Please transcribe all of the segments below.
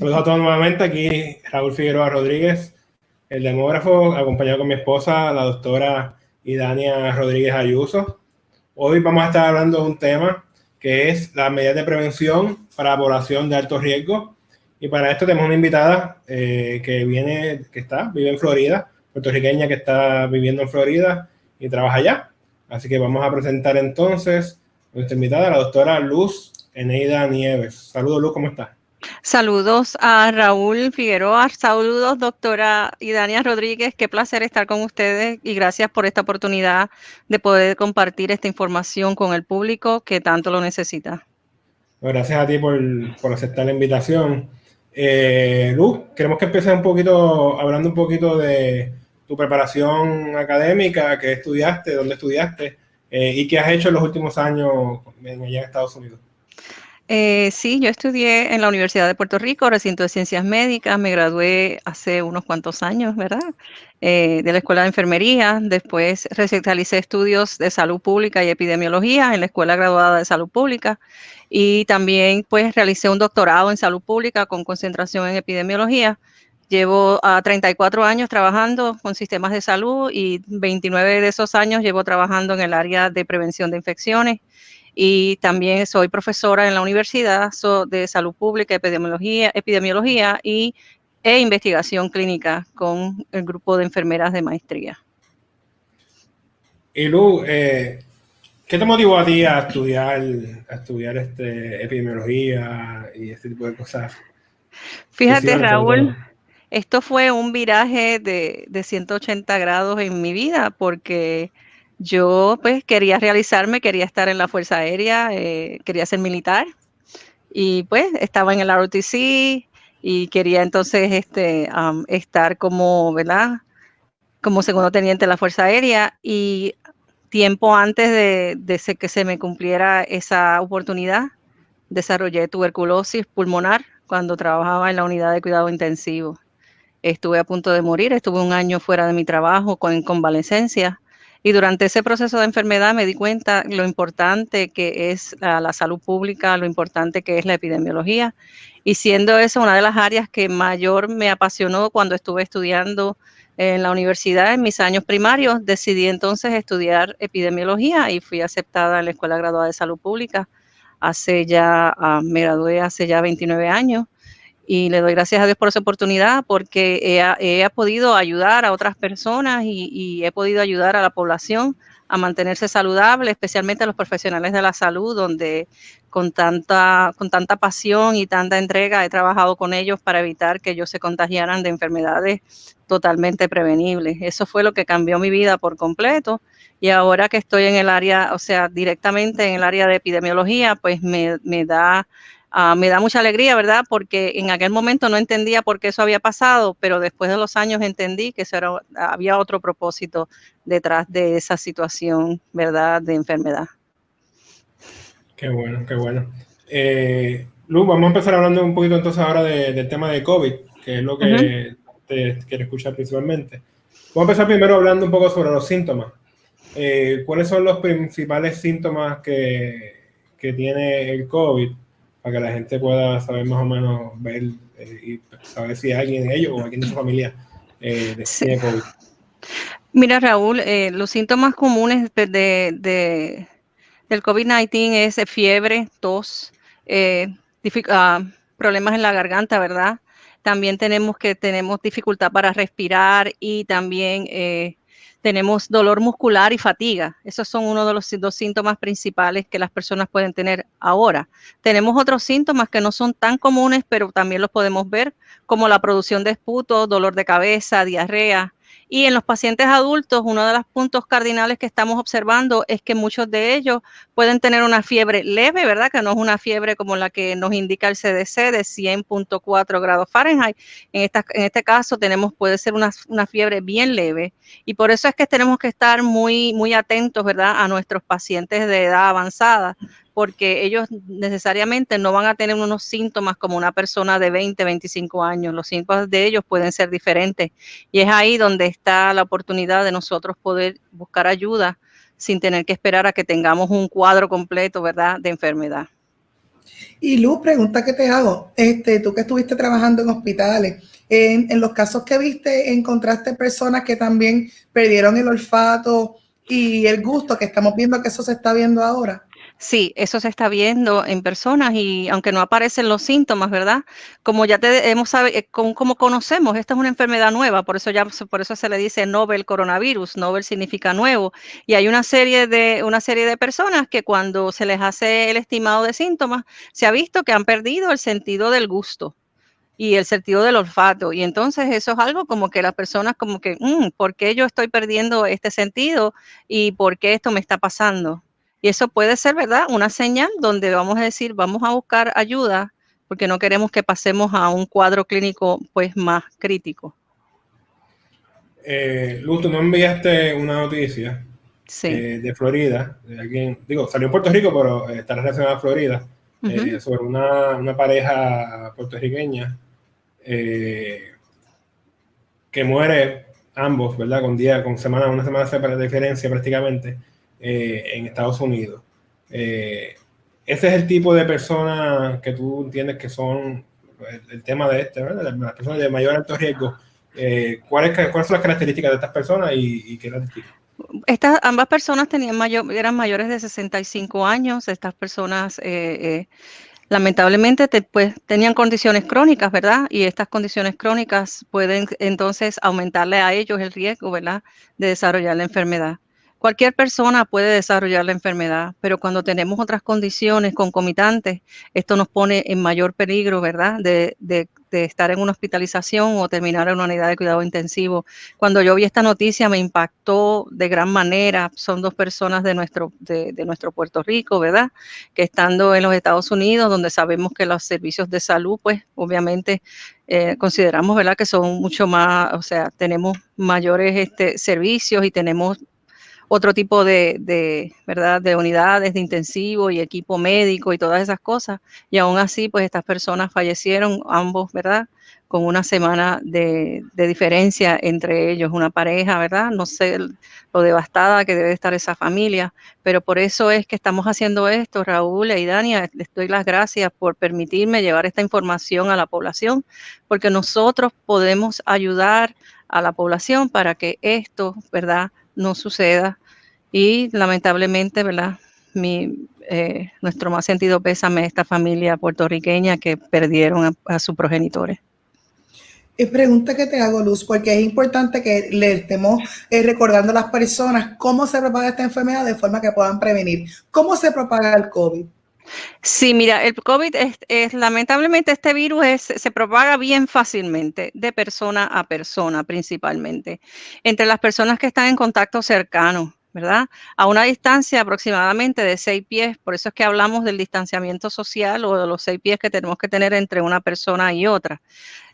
Saludos a todos nuevamente. Aquí Raúl Figueroa Rodríguez, el demógrafo, acompañado con mi esposa, la doctora Idania Rodríguez Ayuso. Hoy vamos a estar hablando de un tema que es las medidas de prevención para la población de alto riesgo. Y para esto tenemos una invitada vive en Florida, puertorriqueña que está viviendo en Florida y trabaja allá. Así que vamos a presentar entonces a nuestra invitada, la doctora Luz Eneida Nieves. Saludos, Luz, ¿cómo estás? Saludos a Raúl Figueroa, saludos doctora Idania Rodríguez, qué placer estar con ustedes y gracias por esta oportunidad de poder compartir esta información con el público que tanto lo necesita. Gracias a ti por aceptar la invitación. Luz, queremos que empieces hablando un poquito de tu preparación académica, qué estudiaste, dónde estudiaste y qué has hecho en los últimos años allá en Estados Unidos. Sí, yo estudié en la Universidad de Puerto Rico, recinto de Ciencias Médicas, me gradué hace unos cuantos años, ¿verdad? De la Escuela de Enfermería, después realicé estudios de Salud Pública y Epidemiología en la Escuela Graduada de Salud Pública y también pues realicé un doctorado en Salud Pública con concentración en Epidemiología. Llevo 34 años trabajando con sistemas de salud y 29 de esos años llevo trabajando en el área de prevención de infecciones. Y también soy profesora en la Universidad de Salud Pública, Epidemiología e Investigación Clínica con el grupo de enfermeras de maestría. Y Lu, ¿qué te motivó a ti a estudiar epidemiología y este tipo de cosas? Fíjate, Raúl, esto fue un viraje de 180 grados en mi vida porque yo pues quería realizarme, quería estar en la Fuerza Aérea, quería ser militar y pues estaba en el ROTC y quería entonces estar como, ¿verdad? Como segundo teniente de la Fuerza Aérea y tiempo antes de que se me cumpliera esa oportunidad, desarrollé tuberculosis pulmonar cuando trabajaba en la unidad de cuidado intensivo. Estuve a punto de morir, estuve un año fuera de mi trabajo en convalecencia y durante ese proceso de enfermedad me di cuenta lo importante que es la salud pública, lo importante que es la epidemiología y siendo esa una de las áreas que mayor me apasionó cuando estuve estudiando en la universidad en mis años primarios, decidí entonces estudiar epidemiología y fui aceptada en la Escuela Graduada de Salud Pública. Me gradué hace ya 29 años y le doy gracias a Dios por esa oportunidad porque he podido ayudar a otras personas y he podido ayudar a la población a mantenerse saludable, especialmente a los profesionales de la salud, donde con tanta pasión y tanta entrega he trabajado con ellos para evitar que ellos se contagiaran de enfermedades totalmente prevenibles. Eso fue lo que cambió mi vida por completo. Y ahora que estoy en el área, o sea, directamente en el área de epidemiología, pues me da mucha alegría, ¿verdad? Porque en aquel momento no entendía por qué eso había pasado, pero después de los años entendí que había otro propósito detrás de esa situación, ¿verdad? De enfermedad. Qué bueno, qué bueno. Lu, vamos a empezar hablando un poquito entonces ahora del tema de COVID, que es lo que te quiero escuchar principalmente. Vamos a empezar primero hablando un poco sobre los síntomas. ¿Cuáles son los principales síntomas que tiene el COVID? Para que la gente pueda saber más o menos ver y saber si alguien de ellos o alguien de su familia Sí. tiene COVID. Mira, Raúl, los síntomas comunes del COVID-19 es fiebre, tos, problemas en la garganta, ¿verdad? También tenemos dificultad para respirar y también tenemos dolor muscular y fatiga. Esos son uno de los dos síntomas principales que las personas pueden tener ahora. Tenemos otros síntomas que no son tan comunes, pero también los podemos ver, como la producción de esputo, dolor de cabeza, diarrea. Y en los pacientes adultos, uno de los puntos cardinales que estamos observando es que muchos de ellos pueden tener una fiebre leve, ¿verdad? Que no es una fiebre como la que nos indica el CDC de 100.4 grados Fahrenheit. En este caso puede ser una fiebre bien leve y por eso es que tenemos que estar muy, muy atentos, ¿verdad? A nuestros pacientes de edad avanzada, porque ellos necesariamente no van a tener unos síntomas como una persona de 20, 25 años. Los síntomas de ellos pueden ser diferentes y es ahí donde está la oportunidad de nosotros poder buscar ayuda sin tener que esperar a que tengamos un cuadro completo, ¿verdad?, de enfermedad. Y Luz, pregunta que te hago, tú que estuviste trabajando en hospitales, en los casos que viste, ¿encontraste personas que también perdieron el olfato y el gusto, que estamos viendo que eso se está viendo ahora? Sí, eso se está viendo en personas y aunque no aparecen los síntomas, ¿verdad? Como ya como conocemos, esta es una enfermedad nueva, por eso se le dice novel coronavirus, novel significa nuevo, y hay una serie de personas que cuando se les hace el estimado de síntomas, se ha visto que han perdido el sentido del gusto y el sentido del olfato. Y entonces eso es algo como que las personas como que, ¿por qué yo estoy perdiendo este sentido y por qué esto me está pasando? Y eso puede ser, ¿verdad? Una señal donde vamos a decir, vamos a buscar ayuda porque no queremos que pasemos a un cuadro clínico pues más crítico. Luz, tú no enviaste una noticia de Florida, de alguien, salió en Puerto Rico, pero está relacionada a Florida, sobre una pareja puertorriqueña que muere ambos, ¿verdad? Una semana de diferencia prácticamente en Estados Unidos. Ese es el tipo de personas que tú entiendes que son el tema de ¿verdad? Las personas de mayor alto riesgo. ¿Cuáles son las características de estas personas y qué las distinguen? Ambas personas eran mayores de 65 años. Estas personas lamentablemente pues, tenían condiciones crónicas, ¿verdad? Y estas condiciones crónicas pueden entonces aumentarle a ellos el riesgo, ¿verdad? De desarrollar la enfermedad. Cualquier persona puede desarrollar la enfermedad, pero cuando tenemos otras condiciones concomitantes, esto nos pone en mayor peligro, ¿verdad? De estar en una hospitalización o terminar en una unidad de cuidado intensivo. Cuando yo vi esta noticia me impactó de gran manera. Son dos personas de nuestro Puerto Rico, ¿verdad? Que estando en los Estados Unidos, donde sabemos que los servicios de salud, pues obviamente consideramos, ¿verdad? Que son mucho más, o sea, tenemos mayores servicios y tenemos otro tipo ¿verdad? De unidades de intensivo y equipo médico y todas esas cosas. Y aún así, pues estas personas fallecieron, ambos, ¿verdad? Con una semana de diferencia entre ellos, una pareja, ¿verdad? No sé lo devastada que debe estar esa familia, pero por eso es que estamos haciendo esto, Raúl y Dania. Les doy las gracias por permitirme llevar esta información a la población, porque nosotros podemos ayudar a la población para que esto, ¿verdad?, no suceda. Y lamentablemente, ¿verdad? Nuestro más sentido pésame a esta familia puertorriqueña que perdieron a sus progenitores. Pregunta que te hago, Luz, porque es importante que le estemos recordando a las personas cómo se propaga esta enfermedad de forma que puedan prevenir. ¿Cómo se propaga el COVID? Sí, mira, el COVID lamentablemente este virus se propaga bien fácilmente de persona a persona principalmente, entre las personas que están en contacto cercano, ¿verdad? A una distancia aproximadamente de 6 pies, por eso es que hablamos del distanciamiento social o de los 6 pies que tenemos que tener entre una persona y otra.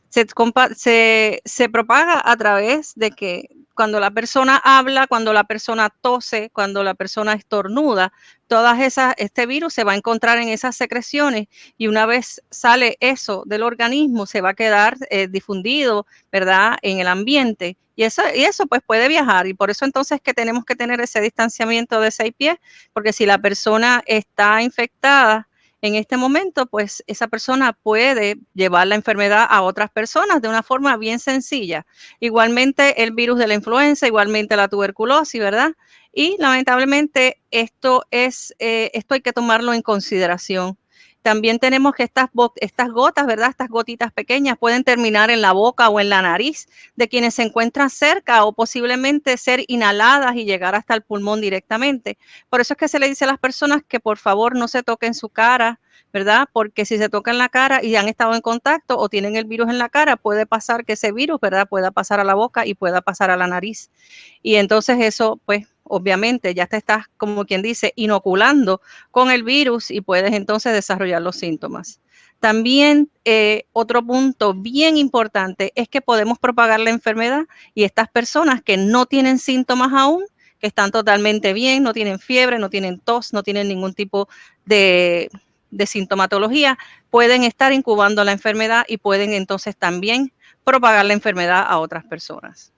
Se propaga a través de que cuando la persona habla, cuando la persona tose, cuando la persona estornuda, este virus se va a encontrar en esas secreciones y una vez sale eso del organismo se va a quedar difundido, ¿verdad?, en el ambiente y eso pues puede viajar y por eso entonces que tenemos que tener ese distanciamiento de 6 pies, porque si la persona está infectada en este momento, pues esa persona puede llevar la enfermedad a otras personas de una forma bien sencilla. Igualmente el virus de la influenza, igualmente la tuberculosis, ¿verdad? Y lamentablemente esto hay que tomarlo en consideración. También tenemos que estas gotas, ¿verdad? Estas gotitas pequeñas pueden terminar en la boca o en la nariz de quienes se encuentran cerca o posiblemente ser inhaladas y llegar hasta el pulmón directamente. Por eso es que se le dice a las personas que por favor no se toquen su cara, ¿verdad? Porque si se tocan la cara y han estado en contacto o tienen el virus en la cara, puede pasar que ese virus, ¿verdad?, pueda pasar a la boca y pueda pasar a la nariz. Y entonces eso, pues, obviamente ya te estás, como quien dice, inoculando con el virus y puedes entonces desarrollar los síntomas. También otro punto bien importante es que podemos propagar la enfermedad y estas personas que no tienen síntomas aún, que están totalmente bien, no tienen fiebre, no tienen tos, no tienen ningún tipo de sintomatología, pueden estar incubando la enfermedad y pueden entonces también propagar la enfermedad a otras personas.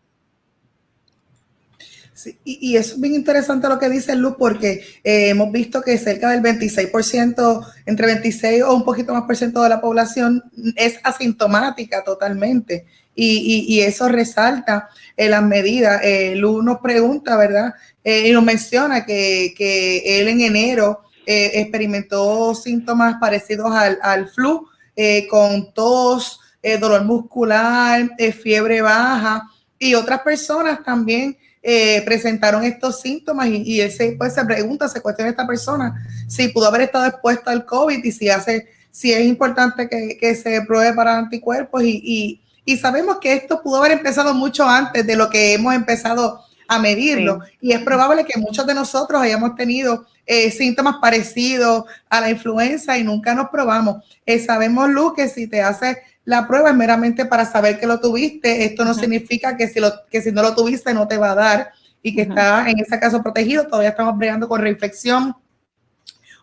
Sí, y eso es bien interesante lo que dice Luz, porque hemos visto que cerca del 26%, entre 26 o un poquito más por ciento de la población es asintomática totalmente. Y eso resalta las medidas. Luz nos pregunta, ¿verdad? Y nos menciona que él en enero experimentó síntomas parecidos al flu, con tos, dolor muscular, fiebre baja, y otras personas también presentaron estos síntomas y él se pregunta, se cuestiona a esta persona si pudo haber estado expuesto al COVID y si es importante que se pruebe para anticuerpos y sabemos que esto pudo haber empezado mucho antes de lo que hemos empezado a medirlo, sí. Y es probable que muchos de nosotros hayamos tenido síntomas parecidos a la influenza y nunca nos probamos. Sabemos, Luz, que si te haces la prueba es meramente para saber que lo tuviste. Esto no significa que si no lo tuviste no te va a dar y que está en ese caso protegido. Todavía estamos bregando con reinfección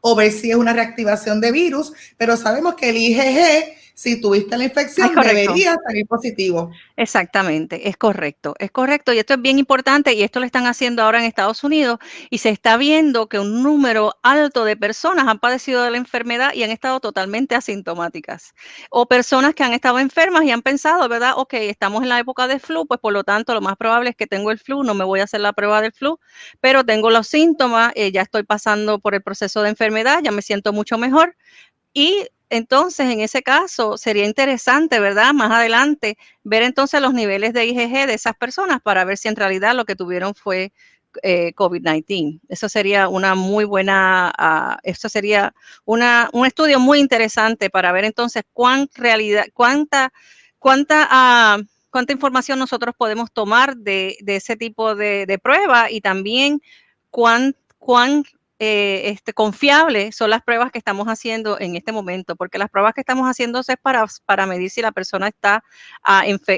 o ver si es una reactivación de virus, pero sabemos que el IgG, si tuviste la infección, debería salir positivo. Exactamente, es correcto y esto es bien importante y esto lo están haciendo ahora en Estados Unidos y se está viendo que un número alto de personas han padecido de la enfermedad y han estado totalmente asintomáticas o personas que han estado enfermas y han pensado, ¿verdad? Ok, estamos en la época de flu, pues por lo tanto lo más probable es que tengo el flu, no me voy a hacer la prueba del flu, pero tengo los síntomas, ya estoy pasando por el proceso de enfermedad, ya me siento mucho mejor y entonces, en ese caso, sería interesante, ¿verdad? Más adelante, ver entonces los niveles de IgG de esas personas para ver si en realidad lo que tuvieron fue COVID-19. Eso sería una muy buena, eso sería un estudio muy interesante para ver entonces cuánta información nosotros podemos tomar de ese tipo de prueba y también cuán confiables son las pruebas que estamos haciendo en este momento, porque las pruebas que estamos haciendo es para medir si la persona está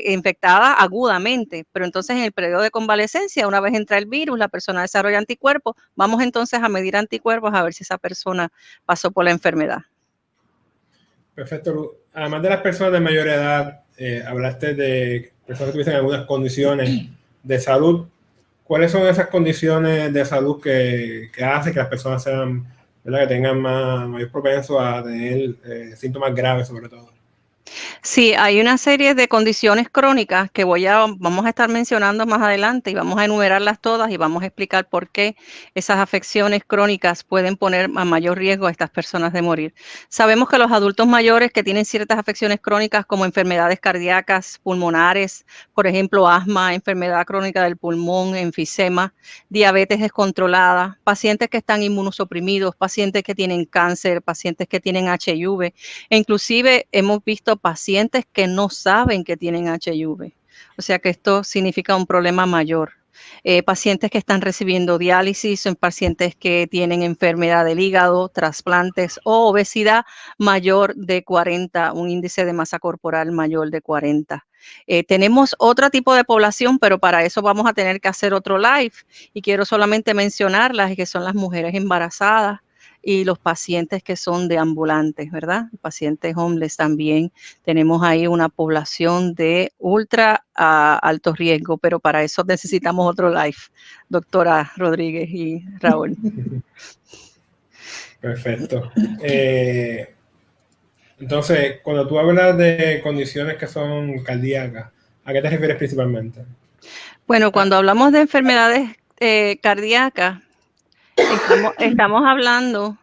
infectada agudamente, pero entonces en el periodo de convalecencia, una vez entra el virus, la persona desarrolla anticuerpos, vamos entonces a medir anticuerpos a ver si esa persona pasó por la enfermedad. Perfecto. Además de las personas de mayor edad, hablaste de personas que tuviesen algunas condiciones de salud. ¿Cuáles son esas condiciones de salud que hacen que las personas sean, ¿verdad?, que tengan mayor propenso a tener síntomas graves, sobre todo? Sí, hay una serie de condiciones crónicas que vamos a estar mencionando más adelante y vamos a enumerarlas todas y vamos a explicar por qué esas afecciones crónicas pueden poner a mayor riesgo a estas personas de morir. Sabemos que los adultos mayores que tienen ciertas afecciones crónicas como enfermedades cardíacas, pulmonares, por ejemplo, asma, enfermedad crónica del pulmón, enfisema, diabetes descontrolada, pacientes que están inmunosuprimidos, pacientes que tienen cáncer, pacientes que tienen HIV, e inclusive hemos visto pacientes que no saben que tienen HIV. O sea que esto significa un problema mayor. Pacientes que están recibiendo diálisis, son pacientes que tienen enfermedad del hígado, trasplantes o obesidad mayor de 40, un índice de masa corporal mayor de 40. Tenemos otro tipo de población, pero para eso vamos a tener que hacer otro live y quiero solamente mencionarlas, que son las mujeres embarazadas y los pacientes que son deambulantes, ¿verdad? Pacientes homeless también. Tenemos ahí una población de ultra alto riesgo, pero para eso necesitamos otro live, doctora Rodríguez y Raúl. Perfecto. Entonces, cuando tú hablas de condiciones que son cardíacas, ¿a qué te refieres principalmente? Bueno, cuando hablamos de enfermedades cardíacas, estamos hablando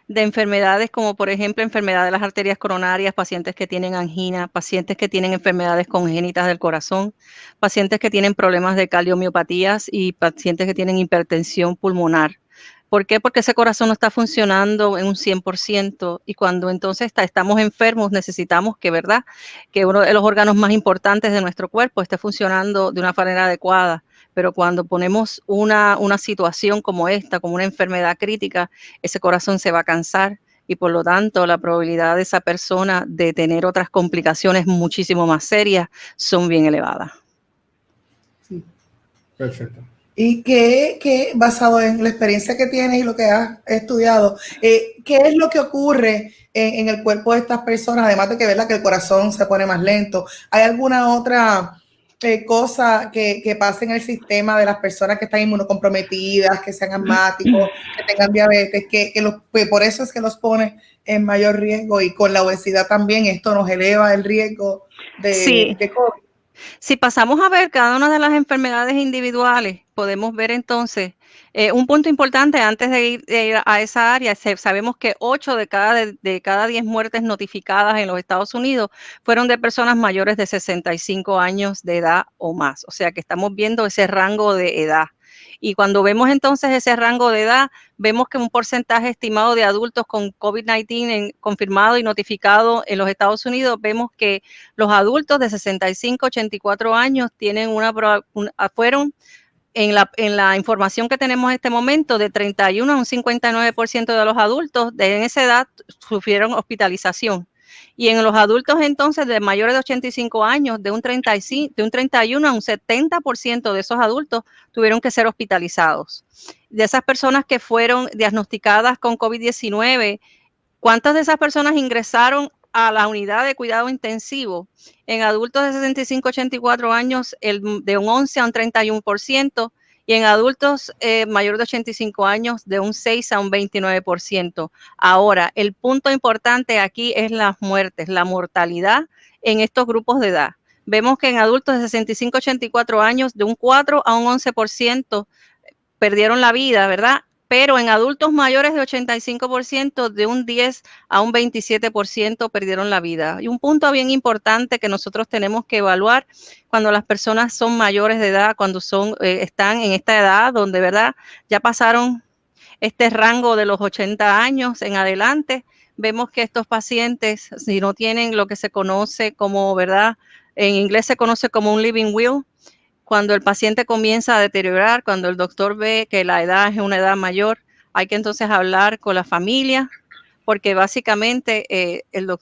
de enfermedades como, por ejemplo, enfermedad de las arterias coronarias, pacientes que tienen angina, pacientes que tienen enfermedades congénitas del corazón, pacientes que tienen problemas de cardiomiopatías y pacientes que tienen hipertensión pulmonar. ¿Por qué? Porque ese corazón no está funcionando en un 100% y cuando entonces estamos enfermos necesitamos que, ¿verdad?, que uno de los órganos más importantes de nuestro cuerpo esté funcionando de una manera adecuada. Pero cuando ponemos una situación como esta, como una enfermedad crítica, ese corazón se va a cansar y por lo tanto la probabilidad de esa persona de tener otras complicaciones muchísimo más serias son bien elevadas. Sí. Perfecto. Y que basado en la experiencia que tienes y lo que has estudiado, ¿qué es lo que ocurre en el cuerpo de estas personas? Además de que, ¿verdad?, que el corazón se pone más lento. ¿Hay alguna otra cosa que pase en el sistema de las personas que están inmunocomprometidas, que sean asmáticos, que tengan diabetes, que por eso es que los pone en mayor riesgo, y con la obesidad también esto nos eleva el riesgo de COVID. Si pasamos a ver cada una de las enfermedades individuales, podemos ver entonces un punto importante antes de ir a esa área. Sabemos que 8 de cada 10 muertes notificadas en los Estados Unidos fueron de personas mayores de 65 años de edad o más. O sea que estamos viendo ese rango de edad. Y cuando vemos entonces ese rango de edad, vemos que un porcentaje estimado de adultos con COVID-19 confirmado y notificado en los Estados Unidos, vemos que los adultos de 65 a 84 años tienen fueron en la información que tenemos en este momento, de 31 a un 59% de los adultos en esa edad sufrieron hospitalización. Y en los adultos entonces de mayores de 85 años, de un 31 a un 70% de esos adultos tuvieron que ser hospitalizados. De esas personas que fueron diagnosticadas con COVID-19, ¿cuántas de esas personas ingresaron a la unidad de cuidado intensivo? En adultos de 65 a 84 años, de un 11 a un 31%, y en adultos mayores de 85 años, de un 6 a un 29%. Ahora, el punto importante aquí es las muertes, la mortalidad en estos grupos de edad. Vemos que en adultos de 65 a 84 años, de un 4 a un 11% perdieron la vida, ¿verdad? Pero en adultos mayores de 85%, de un 10 a un 27% perdieron la vida. Y un punto bien importante que nosotros tenemos que evaluar cuando las personas son mayores de edad, cuando están en esta edad donde, ¿verdad?, ya pasaron este rango de los 80 años en adelante, vemos que estos pacientes, si no tienen lo que se conoce como, ¿verdad?, en inglés se conoce como un living will, cuando el paciente comienza a deteriorar, cuando el doctor ve que la edad es una edad mayor, hay que entonces hablar con la familia, porque básicamente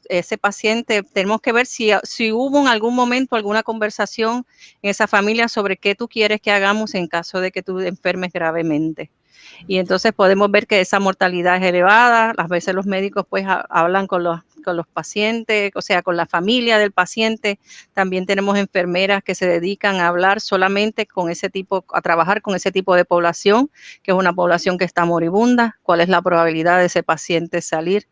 ese paciente, tenemos que ver si hubo en algún momento alguna conversación en esa familia sobre qué tú quieres que hagamos en caso de que tú enfermes gravemente. Y entonces podemos ver que esa mortalidad es elevada. A veces los médicos pues hablan con los pacientes, o sea, con la familia del paciente. También tenemos enfermeras que se dedican a hablar solamente con a trabajar con ese tipo de población, que es una población que está moribunda. ¿Cuál es la probabilidad de ese paciente salir,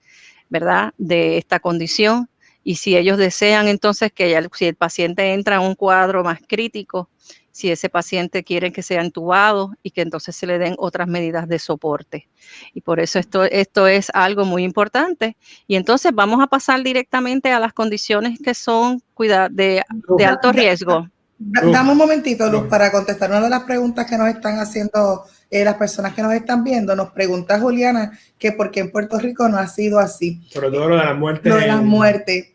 ¿verdad?, de esta condición? Y si ellos desean entonces si el paciente entra en un cuadro más crítico, si ese paciente quiere que sea intubado y que entonces se le den otras medidas de soporte. Y por eso esto es algo muy importante. Y entonces vamos a pasar directamente a las condiciones que son de alto riesgo. Dame un momentito, Luz, para contestar una de las preguntas que nos están haciendo las personas que nos están viendo. Nos pregunta Juliana que por qué en Puerto Rico no ha sido así. Sobre todo lo de las muertes. Lo de las muertes.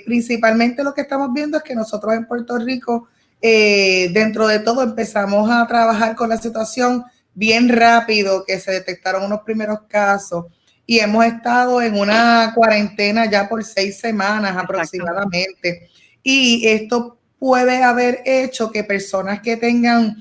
Principalmente lo que estamos viendo es que nosotros en Puerto Rico, dentro de todo, empezamos a trabajar con la situación bien rápido, que se detectaron unos primeros casos, y hemos estado en una cuarentena ya por 6 semanas aproximadamente. Y esto puede haber hecho que personas que tengan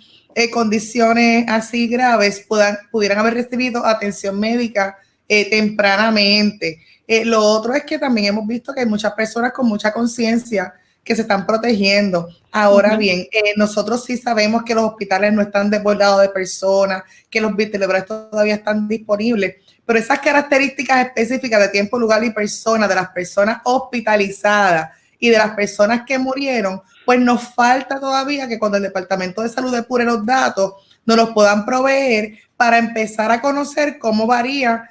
condiciones así graves pudieran haber recibido atención médica tempranamente. Lo otro es que también hemos visto que hay muchas personas con mucha conciencia que se están protegiendo. Ahora bien, nosotros sí sabemos que los hospitales no están desbordados de personas, que los ventiladores todavía están disponibles, pero esas características específicas de tiempo, lugar y persona de las personas hospitalizadas y de las personas que murieron, pues nos falta todavía que cuando el Departamento de Salud depure los datos, nos los puedan proveer para empezar a conocer cómo varían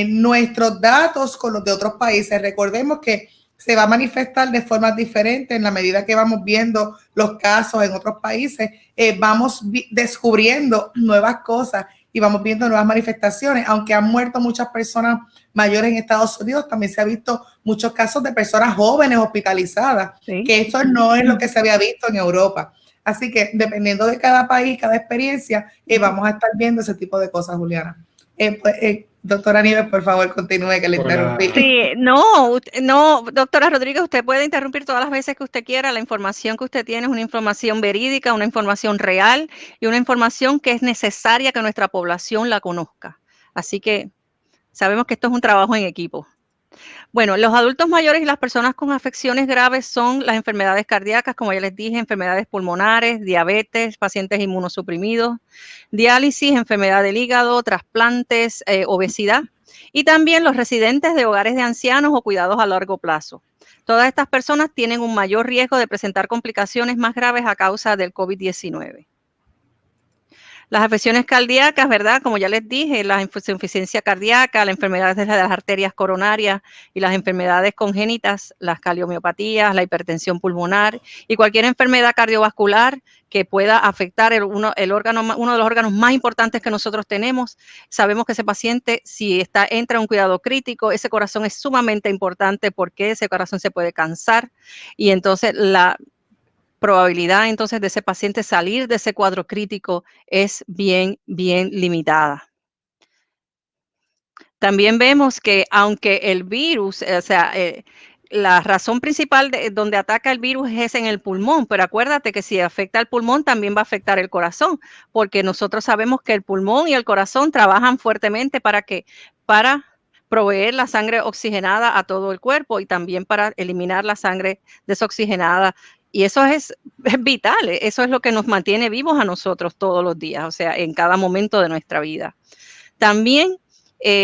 nuestros datos con los de otros países. Recordemos que se va a manifestar de formas diferentes en la medida que vamos viendo los casos en otros países, vamos descubriendo nuevas cosas y vamos viendo nuevas manifestaciones. Aunque han muerto muchas personas mayores en Estados Unidos, también se ha visto muchos casos de personas jóvenes hospitalizadas, ¿sí?, que eso no es lo que se había visto en Europa. Así que dependiendo de cada país, cada experiencia, vamos a estar viendo ese tipo de cosas, Juliana. Doctora Nieves, por favor, continúe, que le interrumpí. Sí, no, doctora Rodríguez, usted puede interrumpir todas las veces que usted quiera. La información que usted tiene es una información verídica, una información real y una información que es necesaria que nuestra población la conozca. Así que sabemos que esto es un trabajo en equipo. Bueno, los adultos mayores y las personas con afecciones graves son las enfermedades cardíacas, como ya les dije, enfermedades pulmonares, diabetes, pacientes inmunosuprimidos, diálisis, enfermedad del hígado, trasplantes, obesidad, y también los residentes de hogares de ancianos o cuidados a largo plazo. Todas estas personas tienen un mayor riesgo de presentar complicaciones más graves a causa del COVID-19. Las afecciones cardíacas, ¿verdad? Como ya les dije, la insuficiencia cardíaca, las enfermedades de las arterias coronarias y las enfermedades congénitas, las cardiomiopatías, la hipertensión pulmonar y cualquier enfermedad cardiovascular que pueda afectar uno de los órganos más importantes que nosotros tenemos. Sabemos que ese paciente, si entra en un cuidado crítico, ese corazón es sumamente importante porque ese corazón se puede cansar y entonces la probabilidad entonces de ese paciente salir de ese cuadro crítico es bien limitada. También vemos que aunque el virus, la razón principal de donde ataca el virus es en el pulmón, pero acuérdate que si afecta el pulmón también va a afectar el corazón, porque nosotros sabemos que el pulmón y el corazón trabajan fuertemente para proveer la sangre oxigenada a todo el cuerpo y también para eliminar la sangre desoxigenada. Y eso es vital, eso es lo que nos mantiene vivos a nosotros todos los días, o sea, en cada momento de nuestra vida. También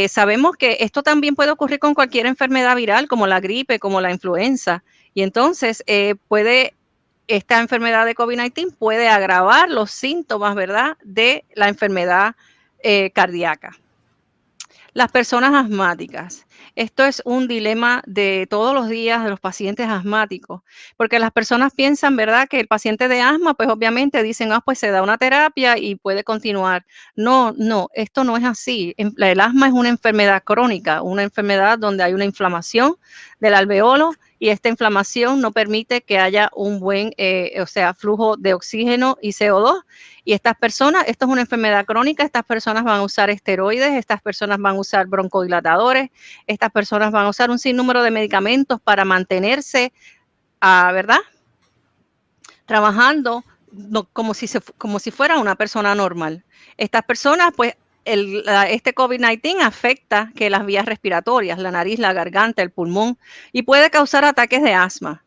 sabemos que esto también puede ocurrir con cualquier enfermedad viral, como la gripe, como la influenza. Y entonces esta enfermedad de COVID-19 puede agravar los síntomas, ¿verdad?, de la enfermedad cardíaca. Las personas asmáticas. Esto es un dilema de todos los días de los pacientes asmáticos, porque las personas piensan, ¿verdad?, que el paciente de asma, pues obviamente dicen, pues se da una terapia y puede continuar. No, esto no es así. El asma es una enfermedad crónica, una enfermedad donde hay una inflamación del alveolo y esta inflamación no permite que haya un buen, flujo de oxígeno y CO2. Y estas personas, esto es una enfermedad crónica, estas personas van a usar esteroides, estas personas van a usar broncodilatadores, estas personas van a usar un sinnúmero de medicamentos para mantenerse, ¿verdad?, trabajando como si fuera una persona normal. Estas personas, pues, este COVID-19 afecta que las vías respiratorias, la nariz, la garganta, el pulmón, y puede causar ataques de asma.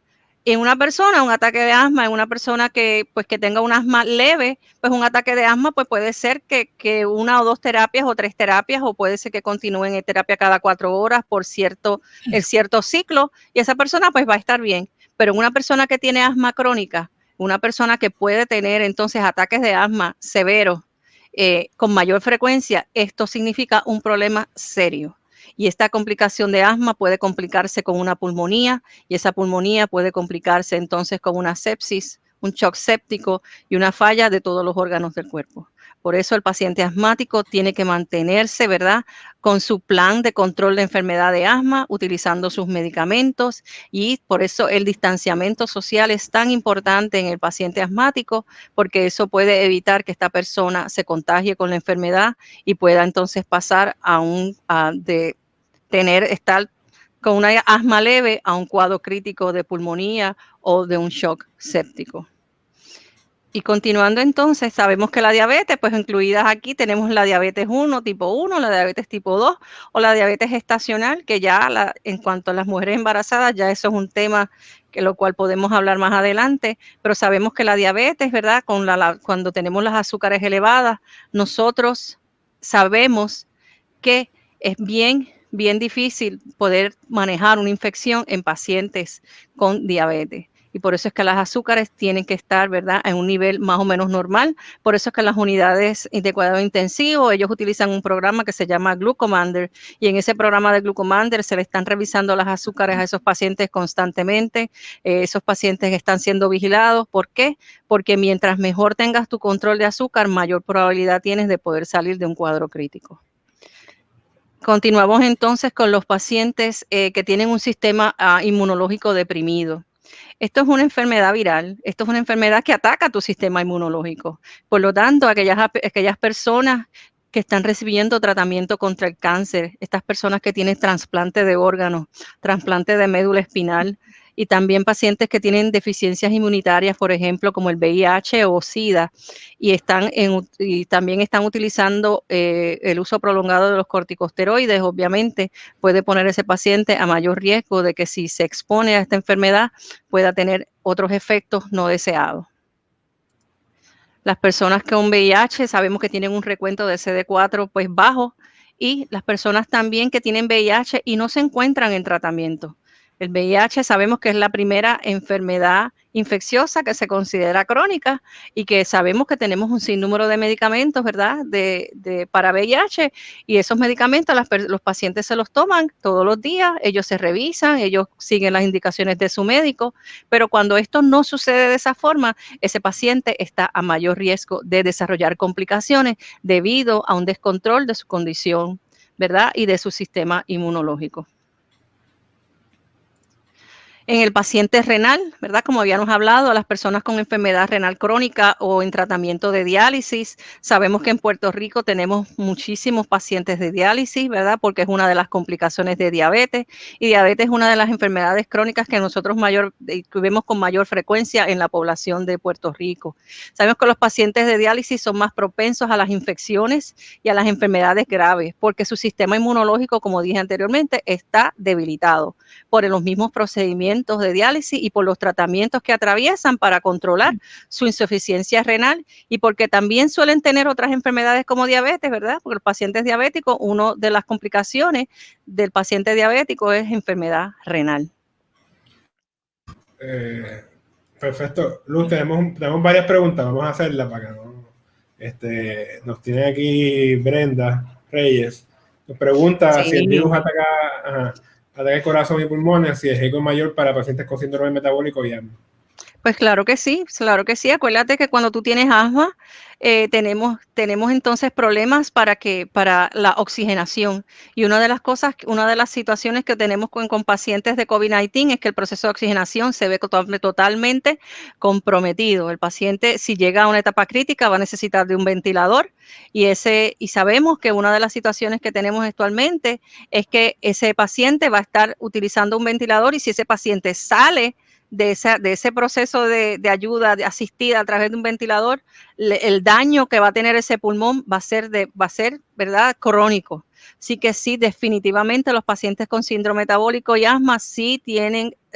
En una persona, un ataque de asma, en una persona que tenga un asma leve, pues un ataque de asma pues puede ser que 1 o 2 terapias o 3 terapias, o puede ser que continúen en terapia cada 4 horas por cierto ciclo, y esa persona pues va a estar bien. Pero en una persona que tiene asma crónica, una persona que puede tener entonces ataques de asma severos con mayor frecuencia, esto significa un problema serio. Y esta complicación de asma puede complicarse con una pulmonía, y esa pulmonía puede complicarse entonces con una sepsis, un shock séptico y una falla de todos los órganos del cuerpo. Por eso el paciente asmático tiene que mantenerse, ¿verdad?, con su plan de control de enfermedad de asma, utilizando sus medicamentos, y por eso el distanciamiento social es tan importante en el paciente asmático, porque eso puede evitar que esta persona se contagie con la enfermedad y pueda entonces pasar de estar con una asma leve a un cuadro crítico de pulmonía o de un shock séptico. Y continuando entonces, sabemos que la diabetes, pues incluidas aquí tenemos la diabetes 1, tipo 1, la diabetes tipo 2 o la diabetes gestacional, que ya en cuanto a las mujeres embarazadas, ya eso es un tema que lo cual podemos hablar más adelante, pero sabemos que la diabetes, ¿verdad?, cuando tenemos las azúcares elevadas, nosotros sabemos que es bien difícil poder manejar una infección en pacientes con diabetes. Y por eso es que las azúcares tienen que estar, ¿verdad?, en un nivel más o menos normal. Por eso es que en las unidades de cuidado intensivo, ellos utilizan un programa que se llama Glucomander, y en ese programa de Glucomander se le están revisando las azúcares a esos pacientes constantemente. Esos pacientes están siendo vigilados. ¿Por qué? Porque mientras mejor tengas tu control de azúcar, mayor probabilidad tienes de poder salir de un cuadro crítico. Continuamos entonces con los pacientes que tienen un sistema inmunológico deprimido. Esto es una enfermedad viral, esto es una enfermedad que ataca tu sistema inmunológico. Por lo tanto, aquellas personas que están recibiendo tratamiento contra el cáncer, estas personas que tienen trasplante de órganos, trasplante de médula espinal y también pacientes que tienen deficiencias inmunitarias, por ejemplo, como el VIH o SIDA, y también están utilizando el uso prolongado de los corticosteroides. Obviamente puede poner a ese paciente a mayor riesgo de que si se expone a esta enfermedad pueda tener otros efectos no deseados. Las personas con VIH sabemos que tienen un recuento de CD4 pues bajo, y las personas también que tienen VIH y no se encuentran en tratamiento. El VIH sabemos que es la primera enfermedad infecciosa que se considera crónica y que sabemos que tenemos un sinnúmero de medicamentos, ¿verdad? Para VIH, y esos medicamentos los pacientes se los toman todos los días, ellos se revisan, ellos siguen las indicaciones de su médico, pero cuando esto no sucede de esa forma, ese paciente está a mayor riesgo de desarrollar complicaciones debido a un descontrol de su condición, ¿verdad? Y de su sistema inmunológico. En el paciente renal, ¿verdad? Como habíamos hablado, a las personas con enfermedad renal crónica o en tratamiento de diálisis, sabemos que en Puerto Rico tenemos muchísimos pacientes de diálisis, ¿verdad? Porque es una de las complicaciones de diabetes, y diabetes es una de las enfermedades crónicas que nosotros vemos con mayor frecuencia en la población de Puerto Rico. Sabemos que los pacientes de diálisis son más propensos a las infecciones y a las enfermedades graves, porque su sistema inmunológico, como dije anteriormente, está debilitado por los mismos procedimientos de diálisis y por los tratamientos que atraviesan para controlar su insuficiencia renal, y porque también suelen tener otras enfermedades como diabetes, ¿verdad? Porque los pacientes diabéticos, una de las complicaciones del paciente diabético es enfermedad renal. Perfecto. Luz, tenemos varias preguntas, vamos a hacerlas para que no. Nos tiene aquí Brenda Reyes. Nos pregunta si el virus ataca el corazón y pulmones, si es riesgo mayor para pacientes con síndrome metabólico y asma. Pues claro que sí, claro que sí. Acuérdate que cuando tú tienes asma, tenemos entonces problemas para la oxigenación. Y una de las situaciones que tenemos con pacientes de COVID-19 es que el proceso de oxigenación se ve totalmente comprometido. El paciente, si llega a una etapa crítica, va a necesitar de un ventilador, y sabemos que una de las situaciones que tenemos actualmente es que ese paciente va a estar utilizando un ventilador, y si ese paciente sale de ese proceso de ayuda asistida a través de un ventilador, el daño que va a tener ese pulmón va a ser, ¿verdad?, crónico. Así que sí, definitivamente los pacientes con síndrome metabólico y asma sí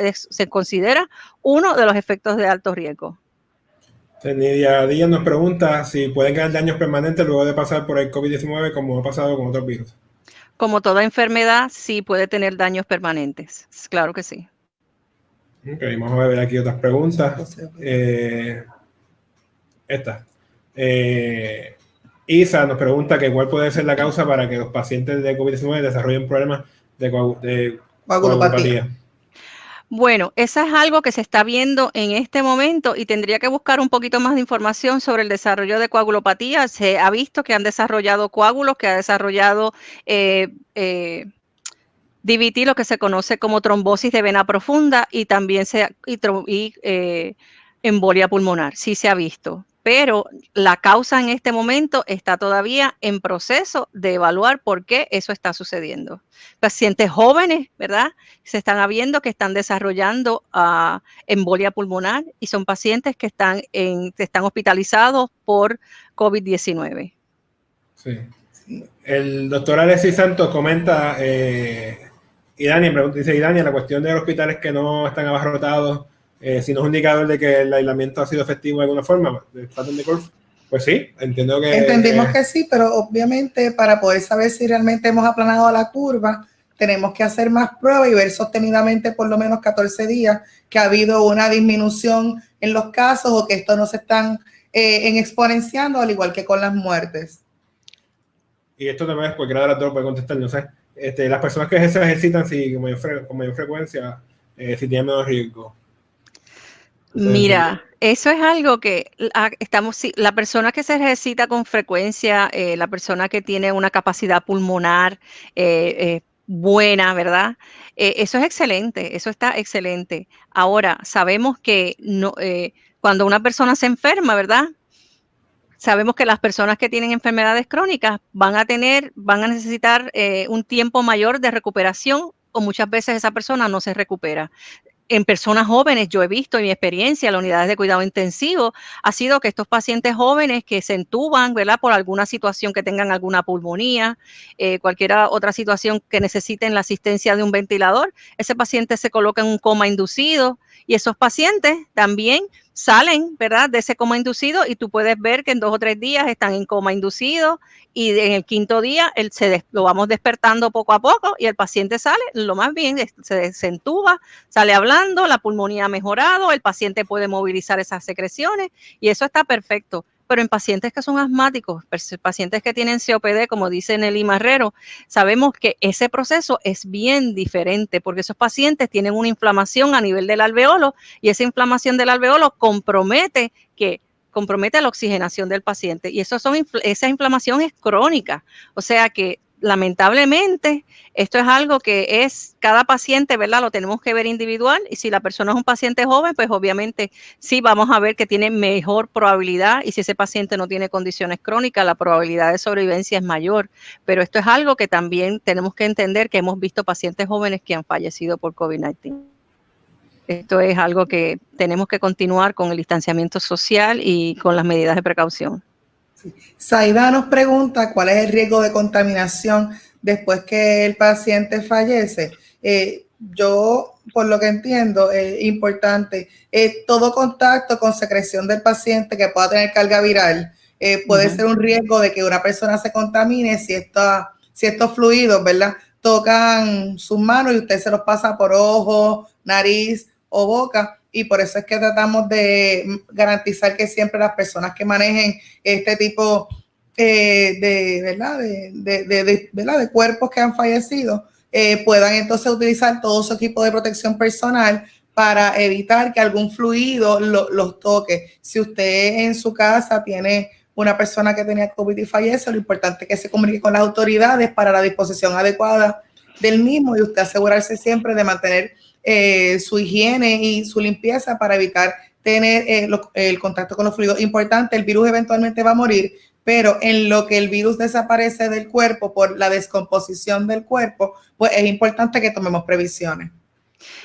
se considera uno de los efectos de alto riesgo. Nidia Díaz nos pregunta si pueden quedar daños permanentes luego de pasar por el COVID-19 como ha pasado con otros virus. Como toda enfermedad, sí puede tener daños permanentes. Claro que sí. Ok, vamos a ver aquí otras preguntas. Isa nos pregunta que cuál puede ser la causa para que los pacientes de COVID-19 desarrollen problemas de coagulopatía. Bueno, eso es algo que se está viendo en este momento, y tendría que buscar un poquito más de información sobre el desarrollo de coagulopatía. Se ha visto que han desarrollado coágulos, que ha desarrollado DVT, lo que se conoce como trombosis de vena profunda, y también embolia pulmonar. Sí se ha visto, pero la causa en este momento está todavía en proceso de evaluar por qué eso está sucediendo. Pacientes jóvenes, ¿verdad? Se están viendo que están desarrollando embolia pulmonar, y son pacientes que están hospitalizados por COVID-19. Sí. El doctor Alexis Santos comenta, y Dani, la cuestión de los hospitales que no están abarrotados, si no es un indicador de que el aislamiento ha sido efectivo de alguna forma, pues sí, entiendo que... Entendimos que sí, pero obviamente para poder saber si realmente hemos aplanado la curva, tenemos que hacer más pruebas y ver sostenidamente por lo menos 14 días que ha habido una disminución en los casos, o que estos no se están exponenciando, al igual que con las muertes. Y esto también, cualquiera de las dos puede contestar, no sé. Las personas que se ejercitan con mayor frecuencia, si tienen menos riesgo. Mira, eso es algo que la persona que se ejercita con frecuencia, la persona que tiene una capacidad pulmonar buena, ¿verdad? Eso es excelente, eso está excelente. Ahora, sabemos que cuando una persona se enferma, ¿verdad? Sabemos que las personas que tienen enfermedades crónicas van a necesitar un tiempo mayor de recuperación, o muchas veces esa persona no se recupera. en personas jóvenes, yo he visto en mi experiencia en las unidades de cuidado intensivo, ha sido que estos pacientes jóvenes que se entuban, ¿verdad? Por alguna situación que tengan alguna pulmonía, cualquier otra situación que necesiten la asistencia de un ventilador, ese paciente se coloca en un coma inducido y esos pacientes también salen, ¿verdad? De ese coma inducido y tú puedes ver que en 2 o 3 días están en coma inducido y en el 5.º día lo vamos despertando poco a poco y el paciente sale lo más bien, se desentuba, sale hablando, la pulmonía ha mejorado, el paciente puede movilizar esas secreciones y eso está perfecto. Pero en pacientes que son asmáticos, pacientes que tienen COPD, como dice Nelly Marrero, sabemos que ese proceso es bien diferente porque esos pacientes tienen una inflamación a nivel del alveolo y esa inflamación del alveolo compromete la oxigenación del paciente y esa inflamación es crónica, o sea que lamentablemente esto es algo que es cada paciente, ¿verdad? Lo tenemos que ver individual y si la persona es un paciente joven, pues obviamente sí vamos a ver que tiene mejor probabilidad y si ese paciente no tiene condiciones crónicas, la probabilidad de sobrevivencia es mayor, pero esto es algo que también tenemos que entender que hemos visto pacientes jóvenes que han fallecido por COVID-19. Esto es algo que tenemos que continuar con el distanciamiento social y con las medidas de precaución. Sí. Saida nos pregunta cuál es el riesgo de contaminación después que el paciente fallece. Yo, por lo que entiendo, es importante, todo contacto con secreción del paciente que pueda tener carga viral puede ser un riesgo de que una persona se contamine si estos fluidos, ¿verdad? Tocan sus manos y usted se los pasa por ojo, nariz o boca. Y por eso es que tratamos de garantizar que siempre las personas que manejen este tipo ¿verdad? De cuerpos que han fallecido puedan entonces utilizar todo su equipo de protección personal para evitar que algún fluido los toque. Si usted en su casa tiene una persona que tenía COVID y fallece, lo importante es que se comunique con las autoridades para la disposición adecuada del mismo y usted asegurarse siempre de mantener su higiene y su limpieza para evitar tener el contacto con los fluidos. Importante, el virus eventualmente va a morir, pero en lo que el virus desaparece del cuerpo por la descomposición del cuerpo, pues es importante que tomemos previsiones.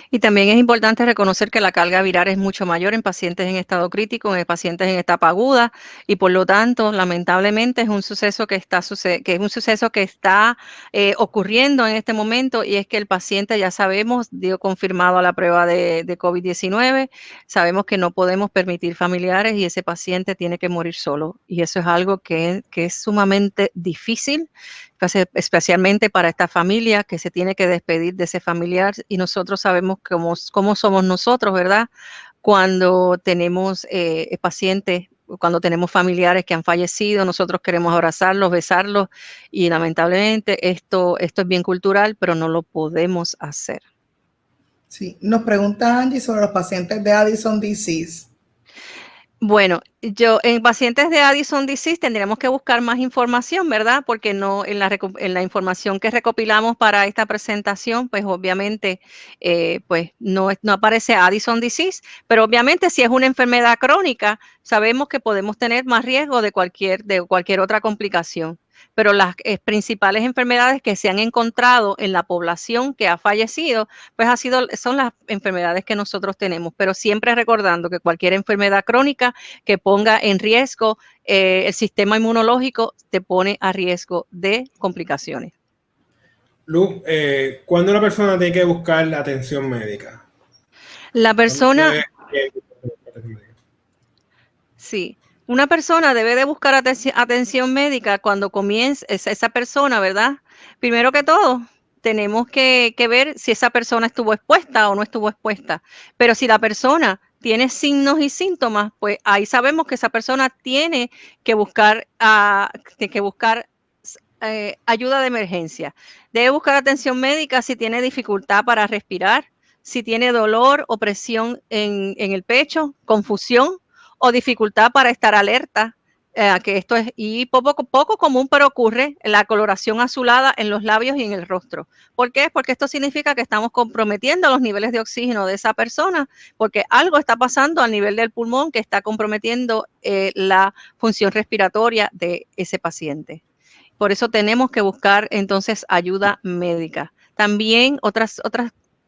Y también es importante reconocer que la carga viral es mucho mayor en pacientes en estado crítico, en pacientes en etapa aguda, y por lo tanto, lamentablemente, es un suceso que está ocurriendo en este momento, y es que el paciente, ya sabemos, dio confirmado a la prueba de COVID-19, sabemos que no podemos permitir familiares y ese paciente tiene que morir solo, y eso es algo que es sumamente difícil, especialmente para esta familia que se tiene que despedir de ese familiar y nosotros sabemos cómo somos nosotros, ¿verdad? Cuando tenemos pacientes, cuando tenemos familiares que han fallecido, nosotros queremos abrazarlos, besarlos y lamentablemente esto es bien cultural, pero no lo podemos hacer. Sí, nos pregunta Angie sobre los pacientes de Addison disease. Bueno, en pacientes de Addison disease tendríamos que buscar más información, ¿verdad? Porque no en la información que recopilamos para esta presentación, pues obviamente pues no aparece Addison disease, pero obviamente si es una enfermedad crónica, sabemos que podemos tener más riesgo de cualquier otra complicación. Pero las principales enfermedades que se han encontrado en la población que ha fallecido, pues son las enfermedades que nosotros tenemos, pero siempre recordando que cualquier enfermedad crónica que ponga en riesgo el sistema inmunológico te pone a riesgo de complicaciones. Luz, ¿cuándo una persona tiene que buscar la atención médica? La persona... Sí. Una persona debe de buscar atención médica cuando comience esa persona, ¿verdad? Primero que todo, tenemos que ver si esa persona estuvo expuesta o no estuvo expuesta. Pero si la persona tiene signos y síntomas, pues ahí sabemos que esa persona tiene que buscar ayuda de emergencia. Debe buscar atención médica si tiene dificultad para respirar, si tiene dolor o presión en el pecho, confusión o dificultad para estar alerta, que esto es poco común, pero ocurre la coloración azulada en los labios y en el rostro. ¿Por qué? Porque esto significa que estamos comprometiendo los niveles de oxígeno de esa persona, porque algo está pasando a nivel del pulmón que está comprometiendo la función respiratoria de ese paciente. Por eso tenemos que buscar entonces ayuda médica. También otras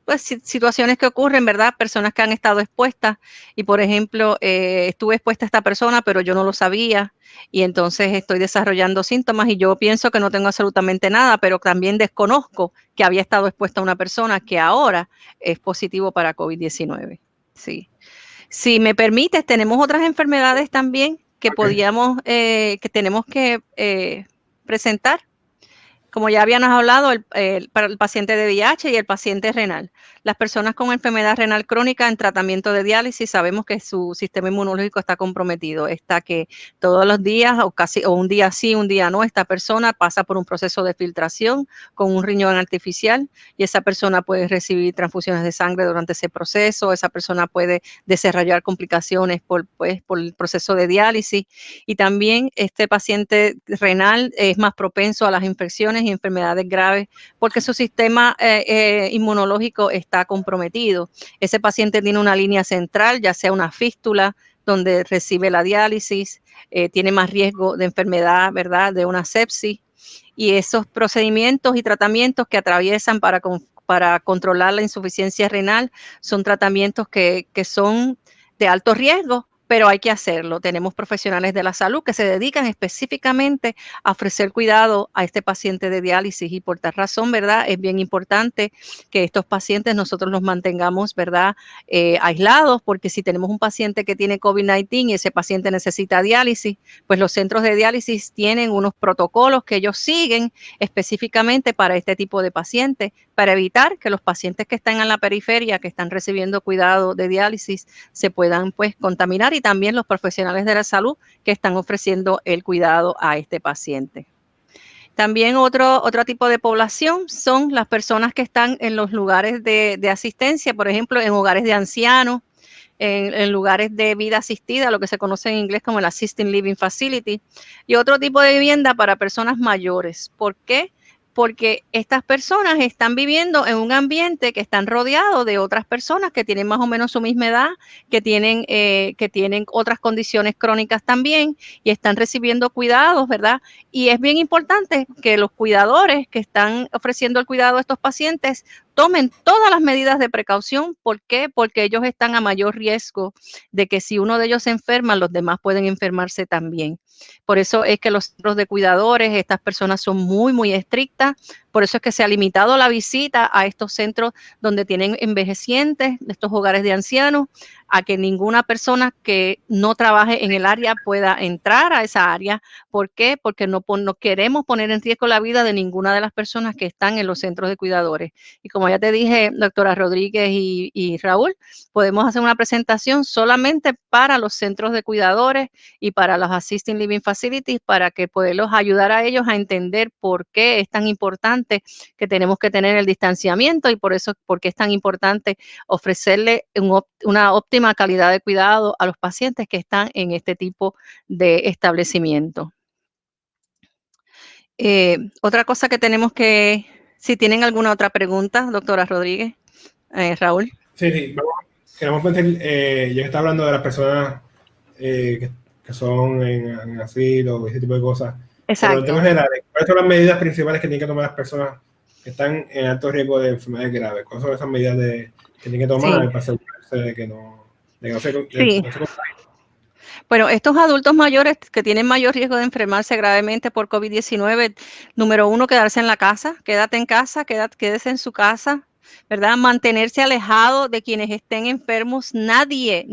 pues, situaciones que ocurren, ¿verdad? Personas que han estado expuestas y, por ejemplo, estuve expuesta a esta persona, pero yo no lo sabía y entonces estoy desarrollando síntomas y yo pienso que no tengo absolutamente nada, pero también desconozco que había estado expuesta a una persona que ahora es positivo para COVID-19. Sí. Si me permites, tenemos otras enfermedades también que podíamos, que tenemos que presentar. Como ya habíamos hablado, para el paciente de VIH y el paciente renal. Las personas con enfermedad renal crónica en tratamiento de diálisis sabemos que su sistema inmunológico está comprometido. Está que todos los días o un día sí, un día no, esta persona pasa por un proceso de filtración con un riñón artificial y esa persona puede recibir transfusiones de sangre durante ese proceso. Esa persona puede desarrollar complicaciones por el proceso de diálisis y también este paciente renal es más propenso a las infecciones y enfermedades graves porque su sistema inmunológico está comprometido. Ese paciente tiene una línea central, ya sea una fístula donde recibe la diálisis, tiene más riesgo de enfermedad, ¿verdad? De una sepsis. Y esos procedimientos y tratamientos que atraviesan para controlar la insuficiencia renal son tratamientos que son de alto riesgo, pero hay que hacerlo. Tenemos profesionales de la salud que se dedican específicamente a ofrecer cuidado a este paciente de diálisis y por tal razón, ¿verdad? Es bien importante que estos pacientes nosotros los mantengamos, ¿verdad? Aislados, porque si tenemos un paciente que tiene COVID-19 y ese paciente necesita diálisis, pues los centros de diálisis tienen unos protocolos que ellos siguen específicamente para este tipo de pacientes, para evitar que los pacientes que están en la periferia, que están recibiendo cuidado de diálisis, se puedan pues contaminar y también los profesionales de la salud que están ofreciendo el cuidado a este paciente. También otro tipo de población son las personas que están en los lugares de asistencia, por ejemplo, en hogares de ancianos, en lugares de vida asistida, lo que se conoce en inglés como el Assisted Living Facility, y otro tipo de vivienda para personas mayores. ¿Por qué? Porque estas personas están viviendo en un ambiente que están rodeados de otras personas que tienen más o menos su misma edad, que tienen otras condiciones crónicas también y están recibiendo cuidados, ¿verdad? Y es bien importante que los cuidadores que están ofreciendo el cuidado a estos pacientes tomen todas las medidas de precaución. ¿Por qué? Porque ellos están a mayor riesgo de que si uno de ellos se enferma, los demás pueden enfermarse también. Por eso es que los centros de cuidadores, estas personas son muy, muy estrictas. Por eso es que se ha limitado la visita a estos centros donde tienen envejecientes, estos hogares de ancianos, a que ninguna persona que no trabaje en el área pueda entrar a esa área. ¿Por qué? Porque no queremos poner en riesgo la vida de ninguna de las personas que están en los centros de cuidadores. Y como ya te dije, doctora Rodríguez y Raúl, podemos hacer una presentación solamente para los centros de cuidadores y para los Assisted Living Facilities para que poderlos ayudar a ellos a entender por qué es tan importante que tenemos que tener el distanciamiento y por eso porque es tan importante ofrecerle una óptima calidad de cuidado a los pacientes que están en este tipo de establecimiento. Otra cosa que tenemos que, si tienen alguna otra pregunta, doctora Rodríguez, Raúl. Sí, queremos pensar, ya que está hablando de las personas que son en asilo y ese tipo de cosas. Exacto. Pero en términos generales, ¿cuáles son las medidas principales que tienen que tomar las personas que están en alto riesgo de enfermedades graves? ¿Cuáles son esas medidas que tienen que tomar para asegurarse de que no se contagien? Bueno, estos adultos mayores que tienen mayor riesgo de enfermarse gravemente por COVID-19, número uno, quedarse en la casa, quédate en casa, quédese en su casa, ¿verdad? Mantenerse alejado de quienes estén enfermos. Nadie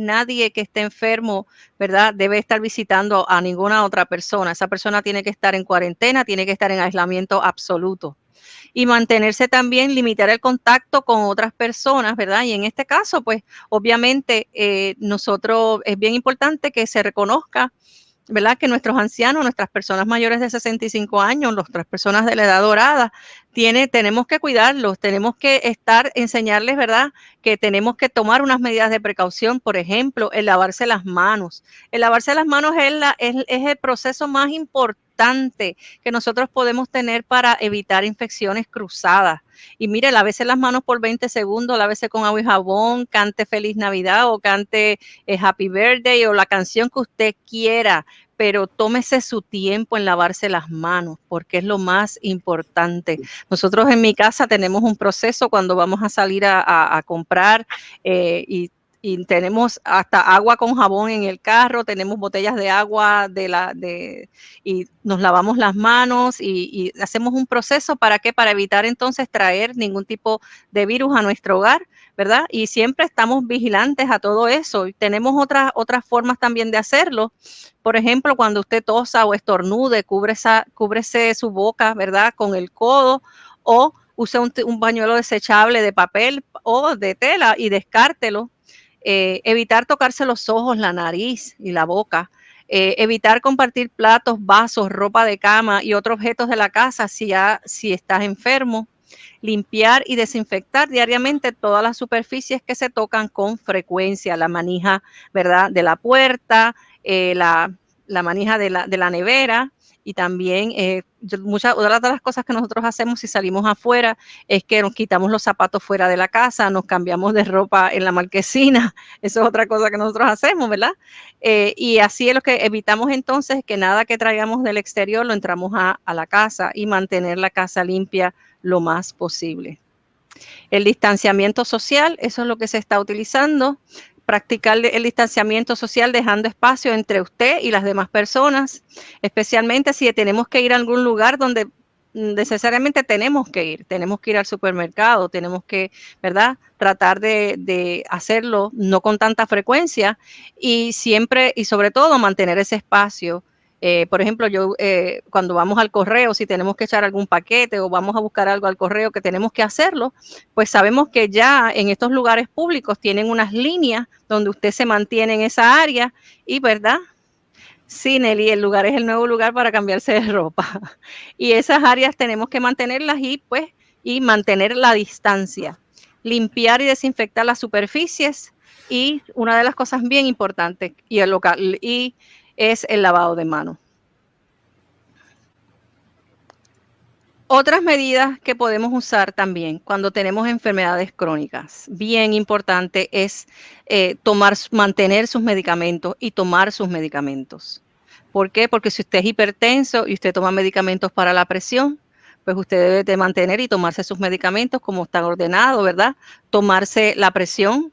que esté enfermo, ¿verdad? Debe estar visitando a ninguna otra persona. Esa persona tiene que estar en cuarentena, tiene que estar en aislamiento absoluto. Y mantenerse también, limitar el contacto con otras personas, ¿verdad? Y en este caso, pues, obviamente, nosotros, es bien importante que se reconozca, ¿verdad? Que nuestros ancianos, nuestras personas mayores de 65 años, nuestras personas de la edad dorada, tenemos que cuidarlos, tenemos que enseñarles, ¿verdad? Que tenemos que tomar unas medidas de precaución, por ejemplo, el lavarse las manos. El lavarse las manos es el proceso más importante que nosotros podemos tener para evitar infecciones cruzadas. Y mire, lávese las manos por 20 segundos, lávese con agua y jabón, cante Feliz Navidad o cante Happy Birthday o la canción que usted quiera, pero tómese su tiempo en lavarse las manos, porque es lo más importante. Nosotros en mi casa tenemos un proceso cuando vamos a salir a comprar y tenemos hasta agua con jabón en el carro, tenemos botellas de agua y nos lavamos las manos y hacemos un proceso ¿para qué? Para evitar entonces traer ningún tipo de virus a nuestro hogar, ¿verdad? Y siempre estamos vigilantes a todo eso. Y tenemos otras formas también de hacerlo. Por ejemplo, cuando usted tosa o estornude, cúbrese su boca, ¿verdad? Con el codo o use un pañuelo desechable de papel o de tela y descártelo. Evitar tocarse los ojos, la nariz y la boca. Evitar compartir platos, vasos, ropa de cama y otros objetos de la casa si estás enfermo. Limpiar y desinfectar diariamente todas las superficies que se tocan con frecuencia, la manija, ¿verdad?, de la puerta, la manija de la nevera y también otra de las cosas que nosotros hacemos si salimos afuera es que nos quitamos los zapatos fuera de la casa, nos cambiamos de ropa en la marquesina, eso es otra cosa que nosotros hacemos, ¿verdad? Y así es lo que evitamos entonces que nada que traigamos del exterior lo entramos a la casa y mantener la casa limpia lo más posible. El distanciamiento social, eso es lo que se está utilizando. Practicar el distanciamiento social dejando espacio entre usted y las demás personas, especialmente si tenemos que ir a algún lugar donde necesariamente tenemos que ir al supermercado, tenemos que, ¿verdad?, tratar de hacerlo no con tanta frecuencia y siempre y sobre todo mantener ese espacio. Por ejemplo, cuando vamos al correo, si tenemos que echar algún paquete o vamos a buscar algo al correo que tenemos que hacerlo, pues sabemos que ya en estos lugares públicos tienen unas líneas donde usted se mantiene en esa área y, ¿verdad? Sí, Nelly, el lugar es el nuevo lugar para cambiarse de ropa. Y esas áreas tenemos que mantenerlas y mantener la distancia. Limpiar y desinfectar las superficies y una de las cosas bien importantes es el lavado de manos. Otras medidas que podemos usar también cuando tenemos enfermedades crónicas, bien importante es mantener sus medicamentos y tomar sus medicamentos. ¿Por qué? Porque si usted es hipertenso y usted toma medicamentos para la presión, pues usted debe de mantener y tomarse sus medicamentos como están ordenados, ¿verdad? Tomarse la presión.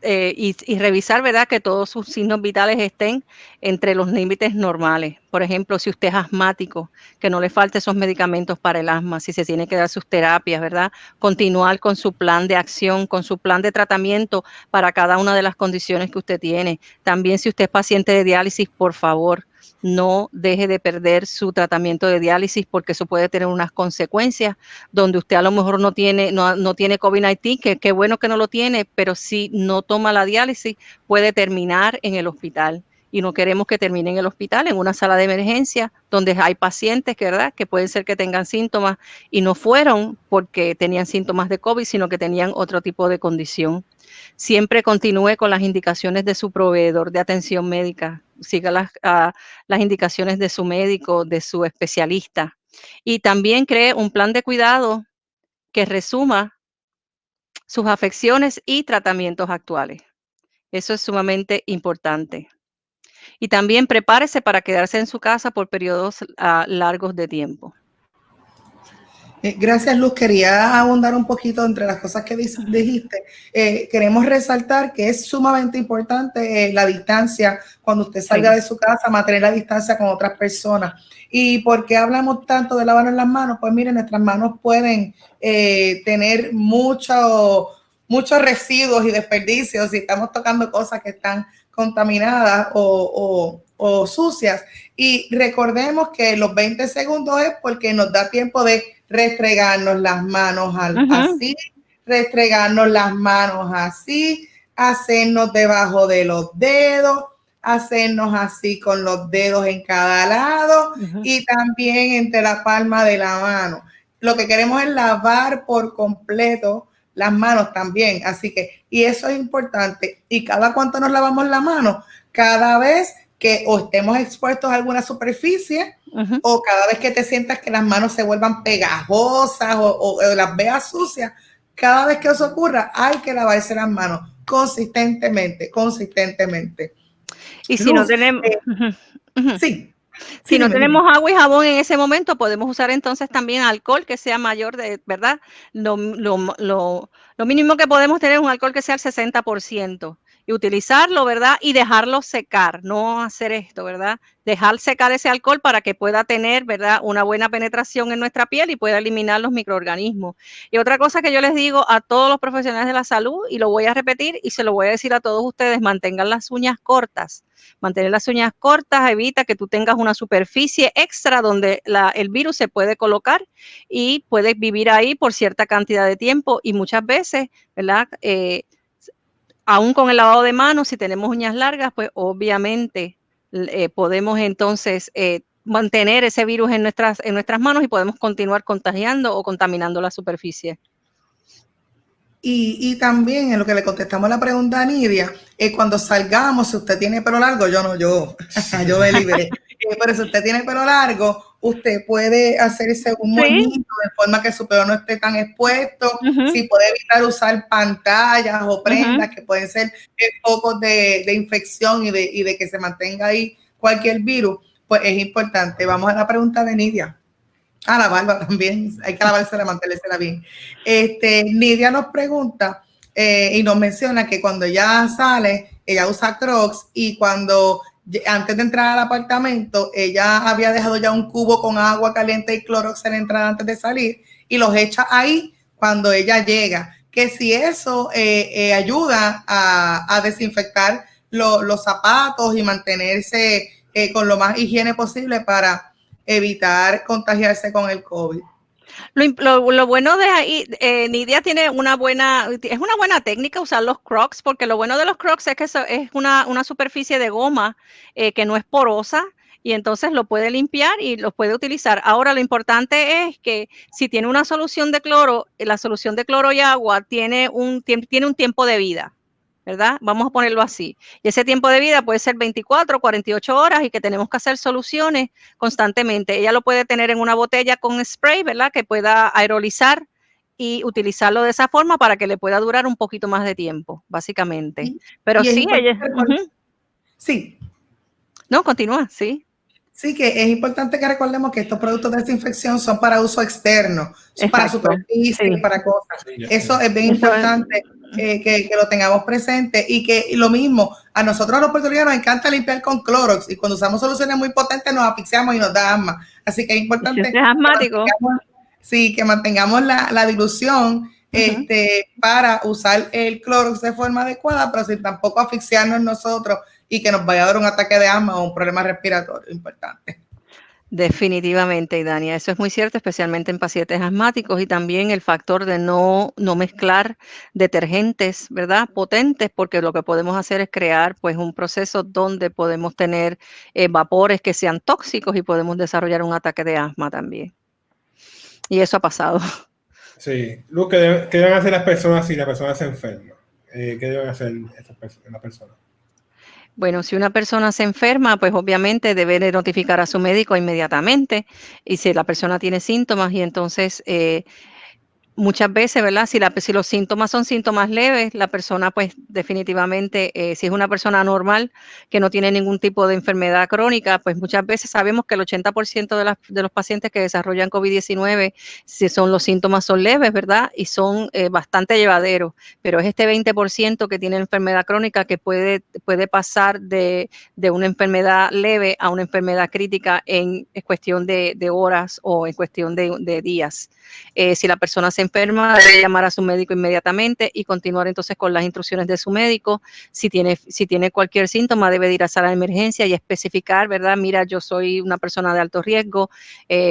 Y revisar, ¿verdad?, que todos sus signos vitales estén entre los límites normales. Por ejemplo, si usted es asmático, que no le falte esos medicamentos para el asma, si se tiene que dar sus terapias, ¿verdad? Continuar con su plan de acción, con su plan de tratamiento para cada una de las condiciones que usted tiene. También si usted es paciente de diálisis, por favor, no deje de perder su tratamiento de diálisis porque eso puede tener unas consecuencias donde usted a lo mejor no tiene COVID-19, que qué bueno que no lo tiene, pero si no toma la diálisis puede terminar en el hospital. Y no queremos que termine en el hospital, en una sala de emergencia, donde hay pacientes que pueden ser que tengan síntomas y no fueron porque tenían síntomas de COVID, sino que tenían otro tipo de condición. Siempre continúe con las indicaciones de su proveedor de atención médica. Siga las indicaciones de su médico, de su especialista. Y también cree un plan de cuidado que resuma sus afecciones y tratamientos actuales. Eso es sumamente importante. Y también prepárese para quedarse en su casa por periodos largos de tiempo. Gracias, Luz. Quería abundar un poquito entre las cosas que dijiste. Queremos resaltar que es sumamente importante la distancia cuando usted salga de su casa, mantener la distancia con otras personas. ¿Y por qué hablamos tanto de lavarnos las manos? Pues miren, nuestras manos pueden tener muchos residuos y desperdicios si estamos tocando cosas que están contaminadas o sucias. Y recordemos que los 20 segundos es porque nos da tiempo de restregarnos las manos así, restregarnos las manos así, hacernos debajo de los dedos, hacernos así con los dedos en cada lado y también entre la palma de la mano. Lo que queremos es lavar por completo las manos también, así que, y eso es importante. ¿Y cada cuánto nos lavamos la mano? Cada vez que o estemos expuestos a alguna superficie o cada vez que te sientas que las manos se vuelvan pegajosas o las veas sucias, cada vez que eso ocurra hay que lavarse las manos consistentemente. Y si Luz, no tenemos... sí. Si no dime. tenemos agua y jabón en ese momento, podemos usar entonces también alcohol que sea mayor de, ¿verdad? Lo mínimo que podemos tener es un alcohol que sea el 60% y utilizarlo, ¿verdad? Y dejarlo secar, no hacer esto, ¿verdad? Dejar secar ese alcohol para que pueda tener, ¿verdad? Una buena penetración en nuestra piel y pueda eliminar los microorganismos. Y otra cosa que yo les digo a todos los profesionales de la salud, y lo voy a repetir y se lo voy a decir a todos ustedes, mantengan las uñas cortas. Mantener las uñas cortas evita que tú tengas una superficie extra donde el virus se puede colocar y puede vivir ahí por cierta cantidad de tiempo y muchas veces, ¿verdad? Aún con el lavado de manos, si tenemos uñas largas, pues obviamente podemos entonces mantener ese virus en nuestras manos y podemos continuar contagiando o contaminando la superficie. Y también en lo que le contestamos la pregunta a Nidia, cuando salgamos, si usted tiene pelo largo, yo me liberé, pero si usted tiene pelo largo, usted puede hacerse un moñito de forma que su pelo no esté tan expuesto, si puede evitar usar pantallas o prendas que pueden ser focos de infección y de que se mantenga ahí cualquier virus, pues es importante. Vamos a la pregunta de Nidia. La barba también, hay que lavársela, mantenérsela bien. Nidia nos pregunta y nos menciona que cuando ella sale, ella usa Crocs y cuando antes de entrar al apartamento, ella había dejado ya un cubo con agua caliente y Clorox en la entrada antes de salir y los echa ahí cuando ella llega. Que si eso ayuda a desinfectar los zapatos y mantenerse con lo más higiene posible para evitar contagiarse con el COVID. Lo bueno de ahí, Nidia tiene es una buena técnica usar los Crocs, porque lo bueno de los Crocs es que es una superficie de goma que no es porosa y entonces lo puede limpiar y los puede utilizar. Ahora, lo importante es que si tiene una solución de cloro, la solución de cloro y agua tiene un tiempo de vida, ¿verdad? Vamos a ponerlo así. Y ese tiempo de vida puede ser 24, 48 horas y que tenemos que hacer soluciones constantemente. Ella lo puede tener en una botella con spray, ¿verdad? Que pueda aerolizar y utilizarlo de esa forma para que le pueda durar un poquito más de tiempo, básicamente. Pero sí, ella... Sí. No, continúa, sí. Sí, que es importante que recordemos que estos productos de desinfección son para uso externo, son para superficie, para cosas. Eso es bien importante que lo tengamos presente y que lo mismo, a nosotros los puertorriqueños nos encanta limpiar con Clorox y cuando usamos soluciones muy potentes nos asfixiamos y nos da asma. Así que es importante que mantengamos la dilución para usar el Clorox de forma adecuada, pero sin tampoco asfixiarnos nosotros y que nos vaya a dar un ataque de asma o un problema respiratorio importante. Definitivamente, Idania, eso es muy cierto, especialmente en pacientes asmáticos y también el factor de no mezclar detergentes, ¿verdad? Potentes, porque lo que podemos hacer es crear pues un proceso donde podemos tener vapores que sean tóxicos y podemos desarrollar un ataque de asma también. Y eso ha pasado. Sí. Luz, ¿qué deben hacer las personas si la persona se enferma? ¿Qué deben hacer las personas? Bueno, si una persona se enferma, pues obviamente debe de notificar a su médico inmediatamente. Y si la persona tiene síntomas y entonces muchas veces, ¿verdad? Si los síntomas son síntomas leves, la persona pues definitivamente, si es una persona normal que no tiene ningún tipo de enfermedad crónica, pues muchas veces sabemos que el 80% de los pacientes que desarrollan COVID-19, si los síntomas son leves, ¿verdad? Y son bastante llevaderos, pero es este 20% que tiene enfermedad crónica que puede pasar de una enfermedad leve a una enfermedad crítica en cuestión de horas o en cuestión de días. Si la persona se enferma, debe llamar a su médico inmediatamente y continuar entonces con las instrucciones de su médico. Si tiene cualquier síntoma, debe ir a sala de emergencia y especificar, ¿verdad? Mira, yo soy una persona de alto riesgo,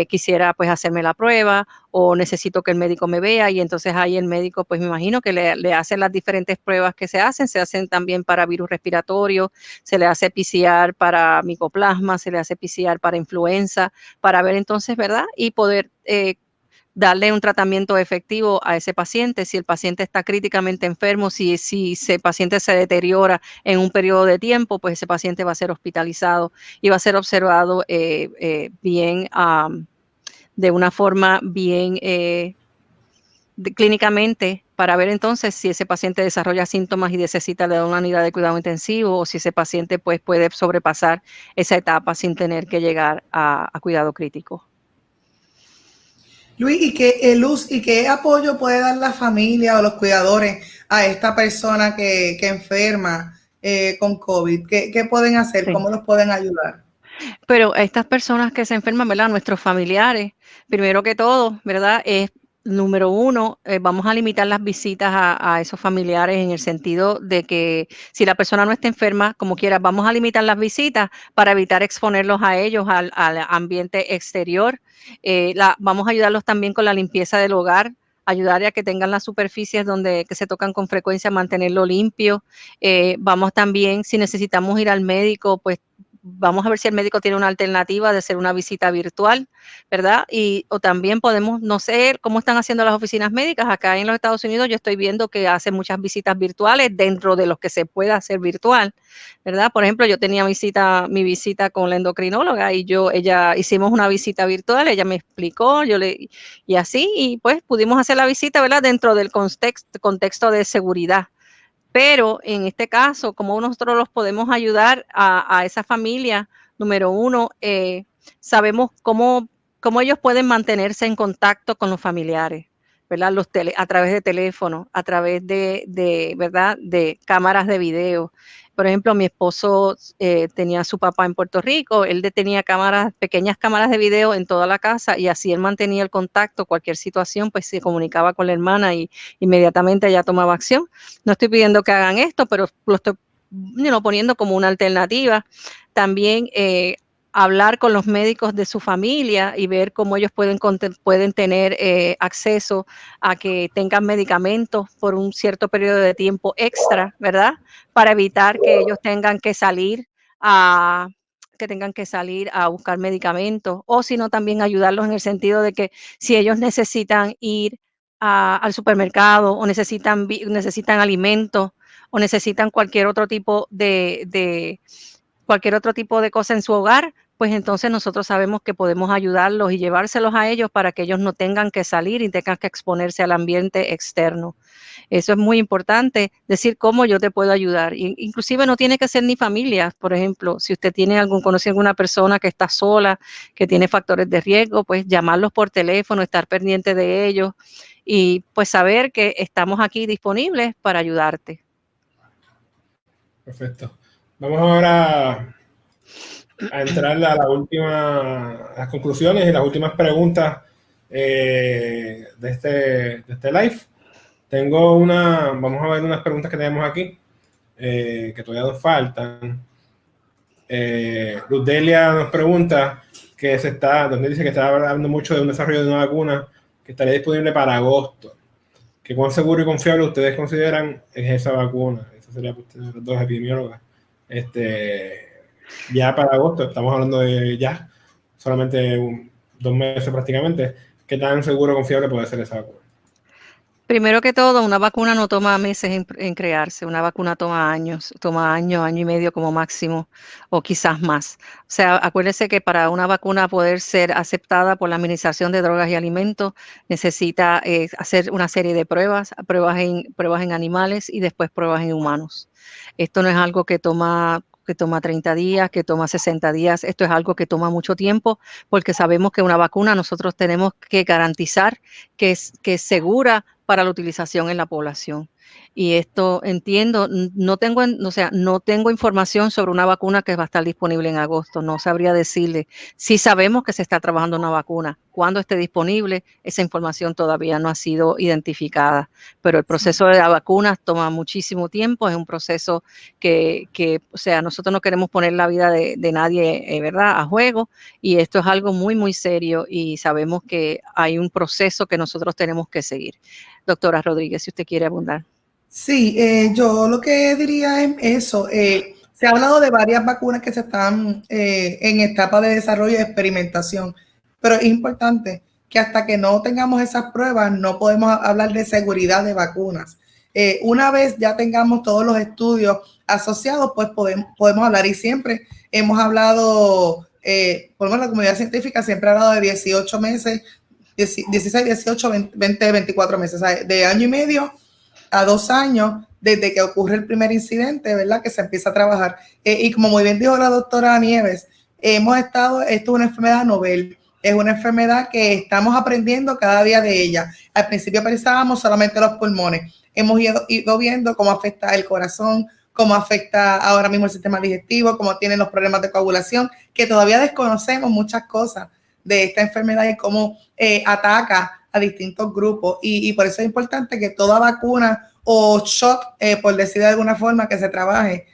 quisiera pues hacerme la prueba o necesito que el médico me vea y entonces ahí el médico pues me imagino que le hace las diferentes pruebas que se hacen también para virus respiratorio, se le hace PCR para micoplasma, se le hace PCR para influenza, para ver entonces, ¿verdad? Y poder darle un tratamiento efectivo a ese paciente. Si el paciente está críticamente enfermo, si ese paciente se deteriora en un periodo de tiempo, pues ese paciente va a ser hospitalizado y va a ser observado bien, de una forma bien clínicamente para ver entonces si ese paciente desarrolla síntomas y necesita de una unidad de cuidado intensivo o si ese paciente pues puede sobrepasar esa etapa sin tener que llegar a cuidado crítico. Luis, ¿y qué apoyo puede dar la familia o los cuidadores a esta persona que enferma con COVID? ¿Qué pueden hacer? Sí. ¿Cómo los pueden ayudar? Pero a estas personas que se enferman, ¿verdad? Nuestros familiares, primero que todo, ¿verdad? Es número uno, vamos a limitar las visitas a esos familiares en el sentido de que si la persona no está enferma, como quiera, vamos a limitar las visitas para evitar exponerlos a ellos al ambiente exterior. Vamos a ayudarlos también con la limpieza del hogar, ayudar a que tengan las superficies que se tocan con frecuencia, mantenerlo limpio. Vamos también, si necesitamos ir al médico, pues vamos a ver si el médico tiene una alternativa de hacer una visita virtual, ¿verdad? O también podemos, no sé cómo están haciendo las oficinas médicas. Acá en los Estados Unidos yo estoy viendo que hacen muchas visitas virtuales dentro de los que se pueda hacer virtual, ¿verdad? Por ejemplo, yo tenía mi visita con la endocrinóloga y ella hicimos una visita virtual, ella me explicó, y así, y pues pudimos hacer la visita, ¿verdad? Dentro del contexto de seguridad. Pero en este caso, ¿cómo nosotros los podemos ayudar a esa familia? Número uno, sabemos cómo ellos pueden mantenerse en contacto con los familiares, ¿verdad? A través de teléfono, a través ¿verdad? De cámaras de video. Por ejemplo, mi esposo tenía a su papá en Puerto Rico, él tenía pequeñas cámaras de video en toda la casa y así él mantenía el contacto, cualquier situación, pues se comunicaba con la hermana y inmediatamente ella tomaba acción. No estoy pidiendo que hagan esto, pero lo estoy poniendo como una alternativa. También hablar con los médicos de su familia y ver cómo ellos pueden tener acceso a que tengan medicamentos por un cierto periodo de tiempo extra, ¿verdad? Para evitar que ellos tengan que salir a buscar medicamentos, o sino también ayudarlos en el sentido de que si ellos necesitan ir al supermercado o necesitan alimentos o necesitan cualquier otro tipo de cosa en su hogar, pues entonces nosotros sabemos que podemos ayudarlos y llevárselos a ellos para que ellos no tengan que salir y tengan que exponerse al ambiente externo. Eso es muy importante, decir cómo yo te puedo ayudar. Inclusive no tiene que ser ni familia. Por ejemplo, si usted conoce alguna persona que está sola, que tiene factores de riesgo, pues llamarlos por teléfono, estar pendiente de ellos y pues saber que estamos aquí disponibles para ayudarte. Perfecto. Vamos ahora a entrar a las conclusiones y las últimas preguntas de este live. Vamos a ver unas preguntas que tenemos aquí, que todavía nos faltan. Luz Delia nos pregunta donde dice que está hablando mucho de un desarrollo de una vacuna que estaría disponible para agosto. ¿Qué cuán seguro y confiable ustedes consideran es esa vacuna? Eso sería para ustedes, los dos epidemiólogas. Ya para agosto, estamos hablando de ya, solamente 2 meses prácticamente. ¿Qué tan seguro y confiable puede ser esa vacuna? Primero que todo, una vacuna no toma meses en crearse, una vacuna toma años, año y medio como máximo, o quizás más. O sea, acuérdese que para una vacuna poder ser aceptada por la Administración de Drogas y Alimentos, necesita hacer una serie de pruebas en animales y después pruebas en humanos. Esto no es algo que toma 30 días, que toma 60 días, esto es algo que toma mucho tiempo, porque sabemos que una vacuna nosotros tenemos que garantizar que es segura para la utilización en la población. Y esto entiendo, no tengo información sobre una vacuna que va a estar disponible en agosto, no sabría decirle. Sí sabemos que se está trabajando una vacuna. Cuando esté disponible, esa información todavía no ha sido identificada, pero el proceso de la vacuna toma muchísimo tiempo, es un proceso o sea, nosotros no queremos poner la vida de nadie, ¿verdad?, a juego, y esto es algo muy, muy serio y sabemos que hay un proceso que nosotros tenemos que seguir. Doctora Rodríguez, si usted quiere abundar. Sí, yo lo que diría es eso. Se ha hablado de varias vacunas que se están en etapa de desarrollo y experimentación, pero es importante que hasta que no tengamos esas pruebas no podemos hablar de seguridad de vacunas. Una vez ya tengamos todos los estudios asociados, pues podemos hablar, y siempre hemos hablado, por lo menos la comunidad científica siempre ha hablado de 18 meses, 16, 18, 20, 24 meses, o sea, de año y medio a 2 años desde que ocurre el primer incidente, ¿verdad? Que se empieza a trabajar. Y como muy bien dijo la doctora Nieves, esto es una enfermedad novel, es una enfermedad que estamos aprendiendo cada día de ella. Al principio pensábamos solamente los pulmones, hemos ido viendo cómo afecta el corazón, cómo afecta ahora mismo el sistema digestivo, cómo tienen los problemas de coagulación, que todavía desconocemos muchas cosas de esta enfermedad y cómo ataca a distintos grupos. Y por eso es importante que toda vacuna o shot, por decir de alguna forma, que se trabaje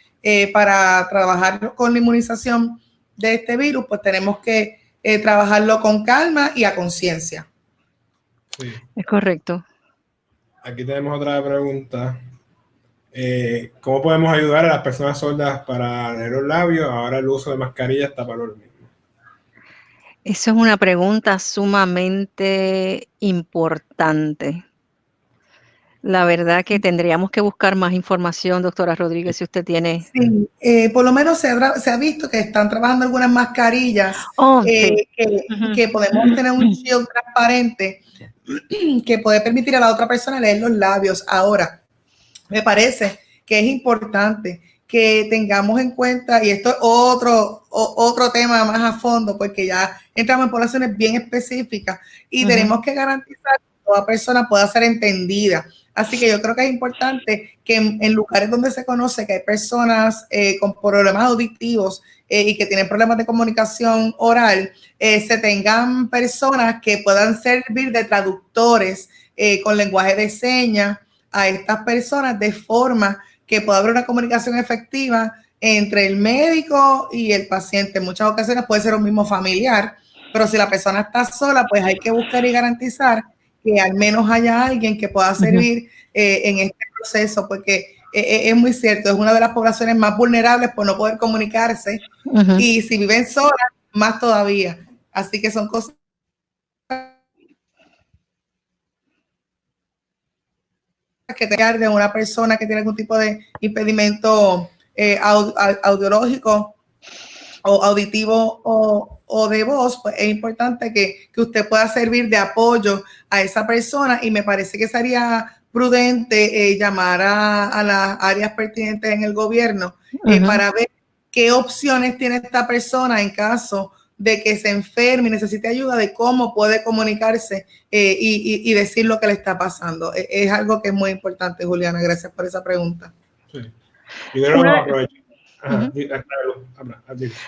para trabajar con la inmunización de este virus, pues tenemos que trabajarlo con calma y a conciencia. Sí. Es correcto. Aquí tenemos otra pregunta. ¿Cómo podemos ayudar a las personas sordas para leer los labios? Ahora el uso de mascarillas tapa lo mismo. Eso es una pregunta sumamente importante. La verdad que tendríamos que buscar más información, doctora Rodríguez, si usted tiene. Sí, por lo menos se ha visto que están trabajando algunas mascarillas sí. que podemos tener un shield transparente que puede permitir a la otra persona leer los labios. Ahora, me parece que es importante que tengamos en cuenta, y esto es otro tema más a fondo, porque ya entramos en poblaciones bien específicas y tenemos que garantizar que toda persona pueda ser entendida. Así que yo creo que es importante que en lugares donde se conoce que hay personas con problemas auditivos y que tienen problemas de comunicación oral, se tengan personas que puedan servir de traductores con lenguaje de señas a estas personas de forma que pueda haber una comunicación efectiva entre el médico y el paciente. En muchas ocasiones puede ser un mismo familiar, pero si la persona está sola, pues hay que buscar y garantizar que al menos haya alguien que pueda servir en este proceso, porque es muy cierto, es una de las poblaciones más vulnerables por no poder comunicarse y si viven solas, más todavía. Así que son cosas que tener de una persona que tiene algún tipo de impedimento audiológico o auditivo o de voz, pues es importante que usted pueda servir de apoyo a esa persona y me parece que sería prudente llamar a las áreas pertinentes en el gobierno para ver qué opciones tiene esta persona en caso de que se enferme y necesite ayuda, de cómo puede comunicarse y decir lo que le está pasando. Es algo que es muy importante, Juliana. Gracias por esa pregunta. Sí. Yo creo que lo aprovecho.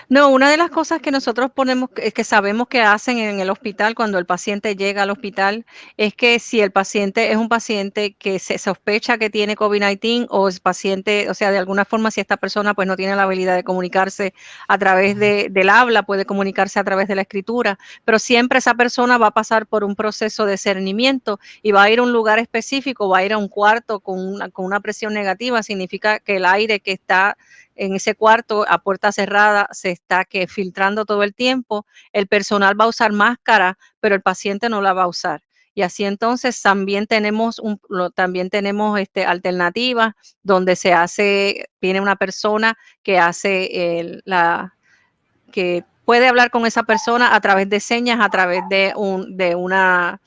No, una de las cosas que nosotros ponemos, que sabemos que hacen en el hospital cuando el paciente llega al hospital, es que si el paciente es un paciente que se sospecha que tiene COVID-19 o es paciente, o sea, de alguna forma, si esta persona pues no tiene la habilidad de comunicarse a través del habla, puede comunicarse a través de la escritura, pero siempre esa persona va a pasar por un proceso de cernimiento y va a ir a un lugar específico, va a ir a un cuarto con una presión negativa, significa que el aire que está en ese cuarto a puerta cerrada se está filtrando todo el tiempo, el personal va a usar máscara, pero el paciente no la va a usar. Y así entonces también tenemos alternativas donde viene una persona que que puede hablar con esa persona a través de señas, a través de una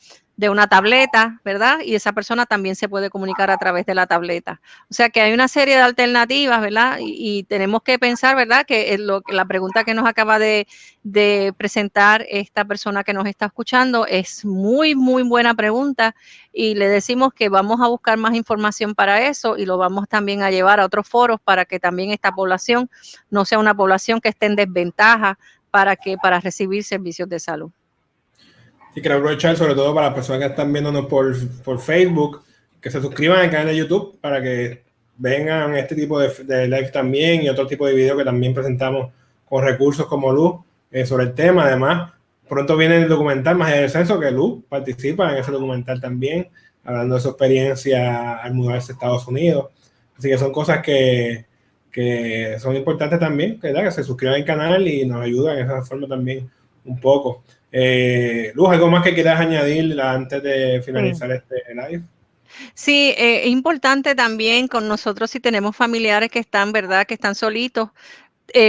tableta, ¿verdad? Y esa persona también se puede comunicar a través de la tableta. O sea que hay una serie de alternativas, ¿verdad? Y tenemos que pensar, ¿verdad? Que la pregunta que nos acaba de presentar esta persona que nos está escuchando es muy, muy buena pregunta y le decimos que vamos a buscar más información para eso y lo vamos también a llevar a otros foros para que también esta población no sea una población que esté en desventaja para recibir servicios de salud. Sí, quiero aprovechar sobre todo para las personas que están viéndonos por Facebook, que se suscriban al canal de YouTube para que vengan este tipo de live también y otro tipo de videos que también presentamos con recursos como Luz sobre el tema. Además, pronto viene el documental Más allá del censo, que Luz participa en ese documental también, hablando de su experiencia al mudarse a Estados Unidos. Así que son cosas que son importantes también, ¿verdad? Que se suscriban al canal y nos ayudan en esa forma también un poco. Luz, ¿algo más que quieras añadir antes de finalizar este live? Sí, es importante también con nosotros si tenemos familiares que están, ¿verdad? Que están solitos,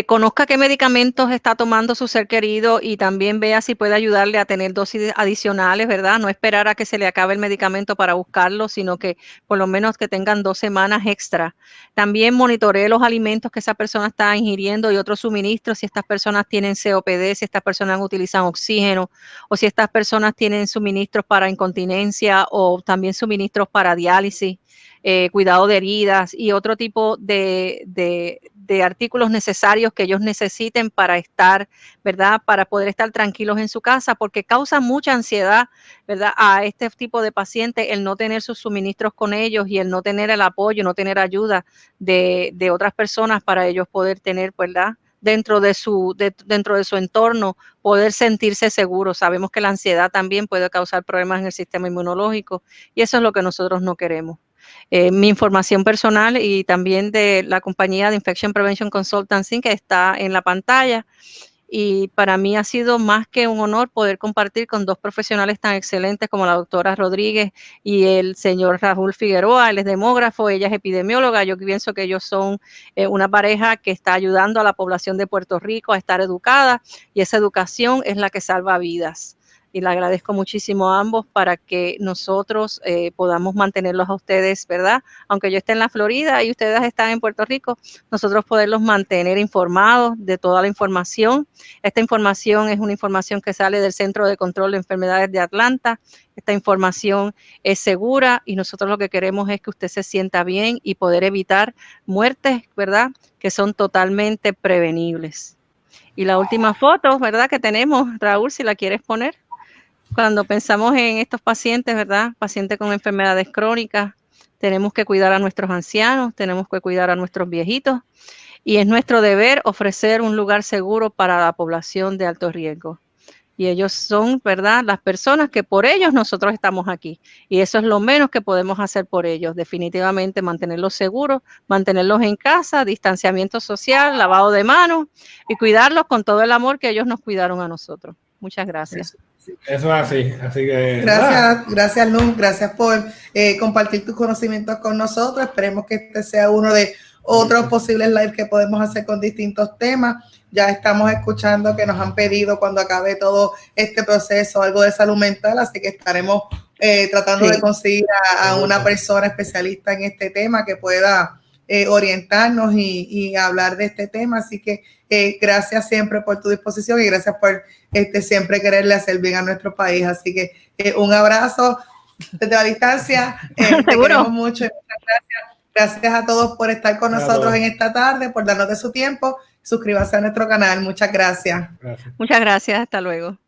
conozca qué medicamentos está tomando su ser querido y también vea si puede ayudarle a tener dosis adicionales, ¿verdad? No esperar a que se le acabe el medicamento para buscarlo, sino que por lo menos que tengan 2 semanas extra. También monitoree los alimentos que esa persona está ingiriendo y otros suministros, si estas personas tienen COPD, si estas personas utilizan oxígeno o si estas personas tienen suministros para incontinencia o también suministros para diálisis. Cuidado de heridas y otro tipo de artículos necesarios que ellos necesiten para estar, ¿verdad? Para poder estar tranquilos en su casa, porque causa mucha ansiedad, ¿verdad? A este tipo de pacientes el no tener sus suministros con ellos y el no tener el apoyo, no tener ayuda de otras personas para ellos poder tener, ¿verdad? Dentro de su entorno, poder sentirse seguros. Sabemos que la ansiedad también puede causar problemas en el sistema inmunológico y eso es lo que nosotros no queremos. Mi información personal y también de la compañía de Infection Prevention Consultancy que está en la pantalla. Y para mí ha sido más que un honor poder compartir con 2 profesionales tan excelentes como la doctora Rodríguez y el señor Raúl Figueroa. Él es demógrafo, ella es epidemióloga. Yo pienso que ellos son una pareja que está ayudando a la población de Puerto Rico a estar educada y esa educación es la que salva vidas. Y le agradezco muchísimo a ambos para que nosotros podamos mantenerlos a ustedes, ¿verdad? Aunque yo esté en la Florida y ustedes están en Puerto Rico, nosotros poderlos mantener informados de toda la información. Esta información es una información que sale del Centro de Control de Enfermedades de Atlanta. Esta información es segura y nosotros lo que queremos es que usted se sienta bien y poder evitar muertes, ¿verdad? Que son totalmente prevenibles. Y la última foto, ¿verdad? Que tenemos, Raúl, si la quieres poner. Cuando pensamos en estos pacientes, ¿verdad? Pacientes con enfermedades crónicas, tenemos que cuidar a nuestros ancianos, tenemos que cuidar a nuestros viejitos y es nuestro deber ofrecer un lugar seguro para la población de alto riesgo. Y ellos son, ¿verdad? Las personas que por ellos nosotros estamos aquí. Y eso es lo menos que podemos hacer por ellos. Definitivamente mantenerlos seguros, mantenerlos en casa, distanciamiento social, lavado de manos y cuidarlos con todo el amor que ellos nos cuidaron a nosotros. Muchas gracias. Eso es así que... Gracias Luz, gracias por compartir tus conocimientos con nosotros. Esperemos que este sea uno de otros posibles live que podemos hacer con distintos temas. Ya estamos escuchando que nos han pedido cuando acabe todo este proceso algo de salud mental, así que estaremos tratando de conseguir a una persona especialista en este tema que pueda orientarnos y hablar de este tema. Así que gracias siempre por tu disposición y gracias por siempre quererle hacer bien a nuestro país. Así que un abrazo desde la distancia. Te queremos mucho. Muchas gracias. Gracias a todos por estar con nosotros en esta tarde, por darnos de su tiempo. Suscríbase a nuestro canal. Muchas gracias. Muchas gracias. Hasta luego.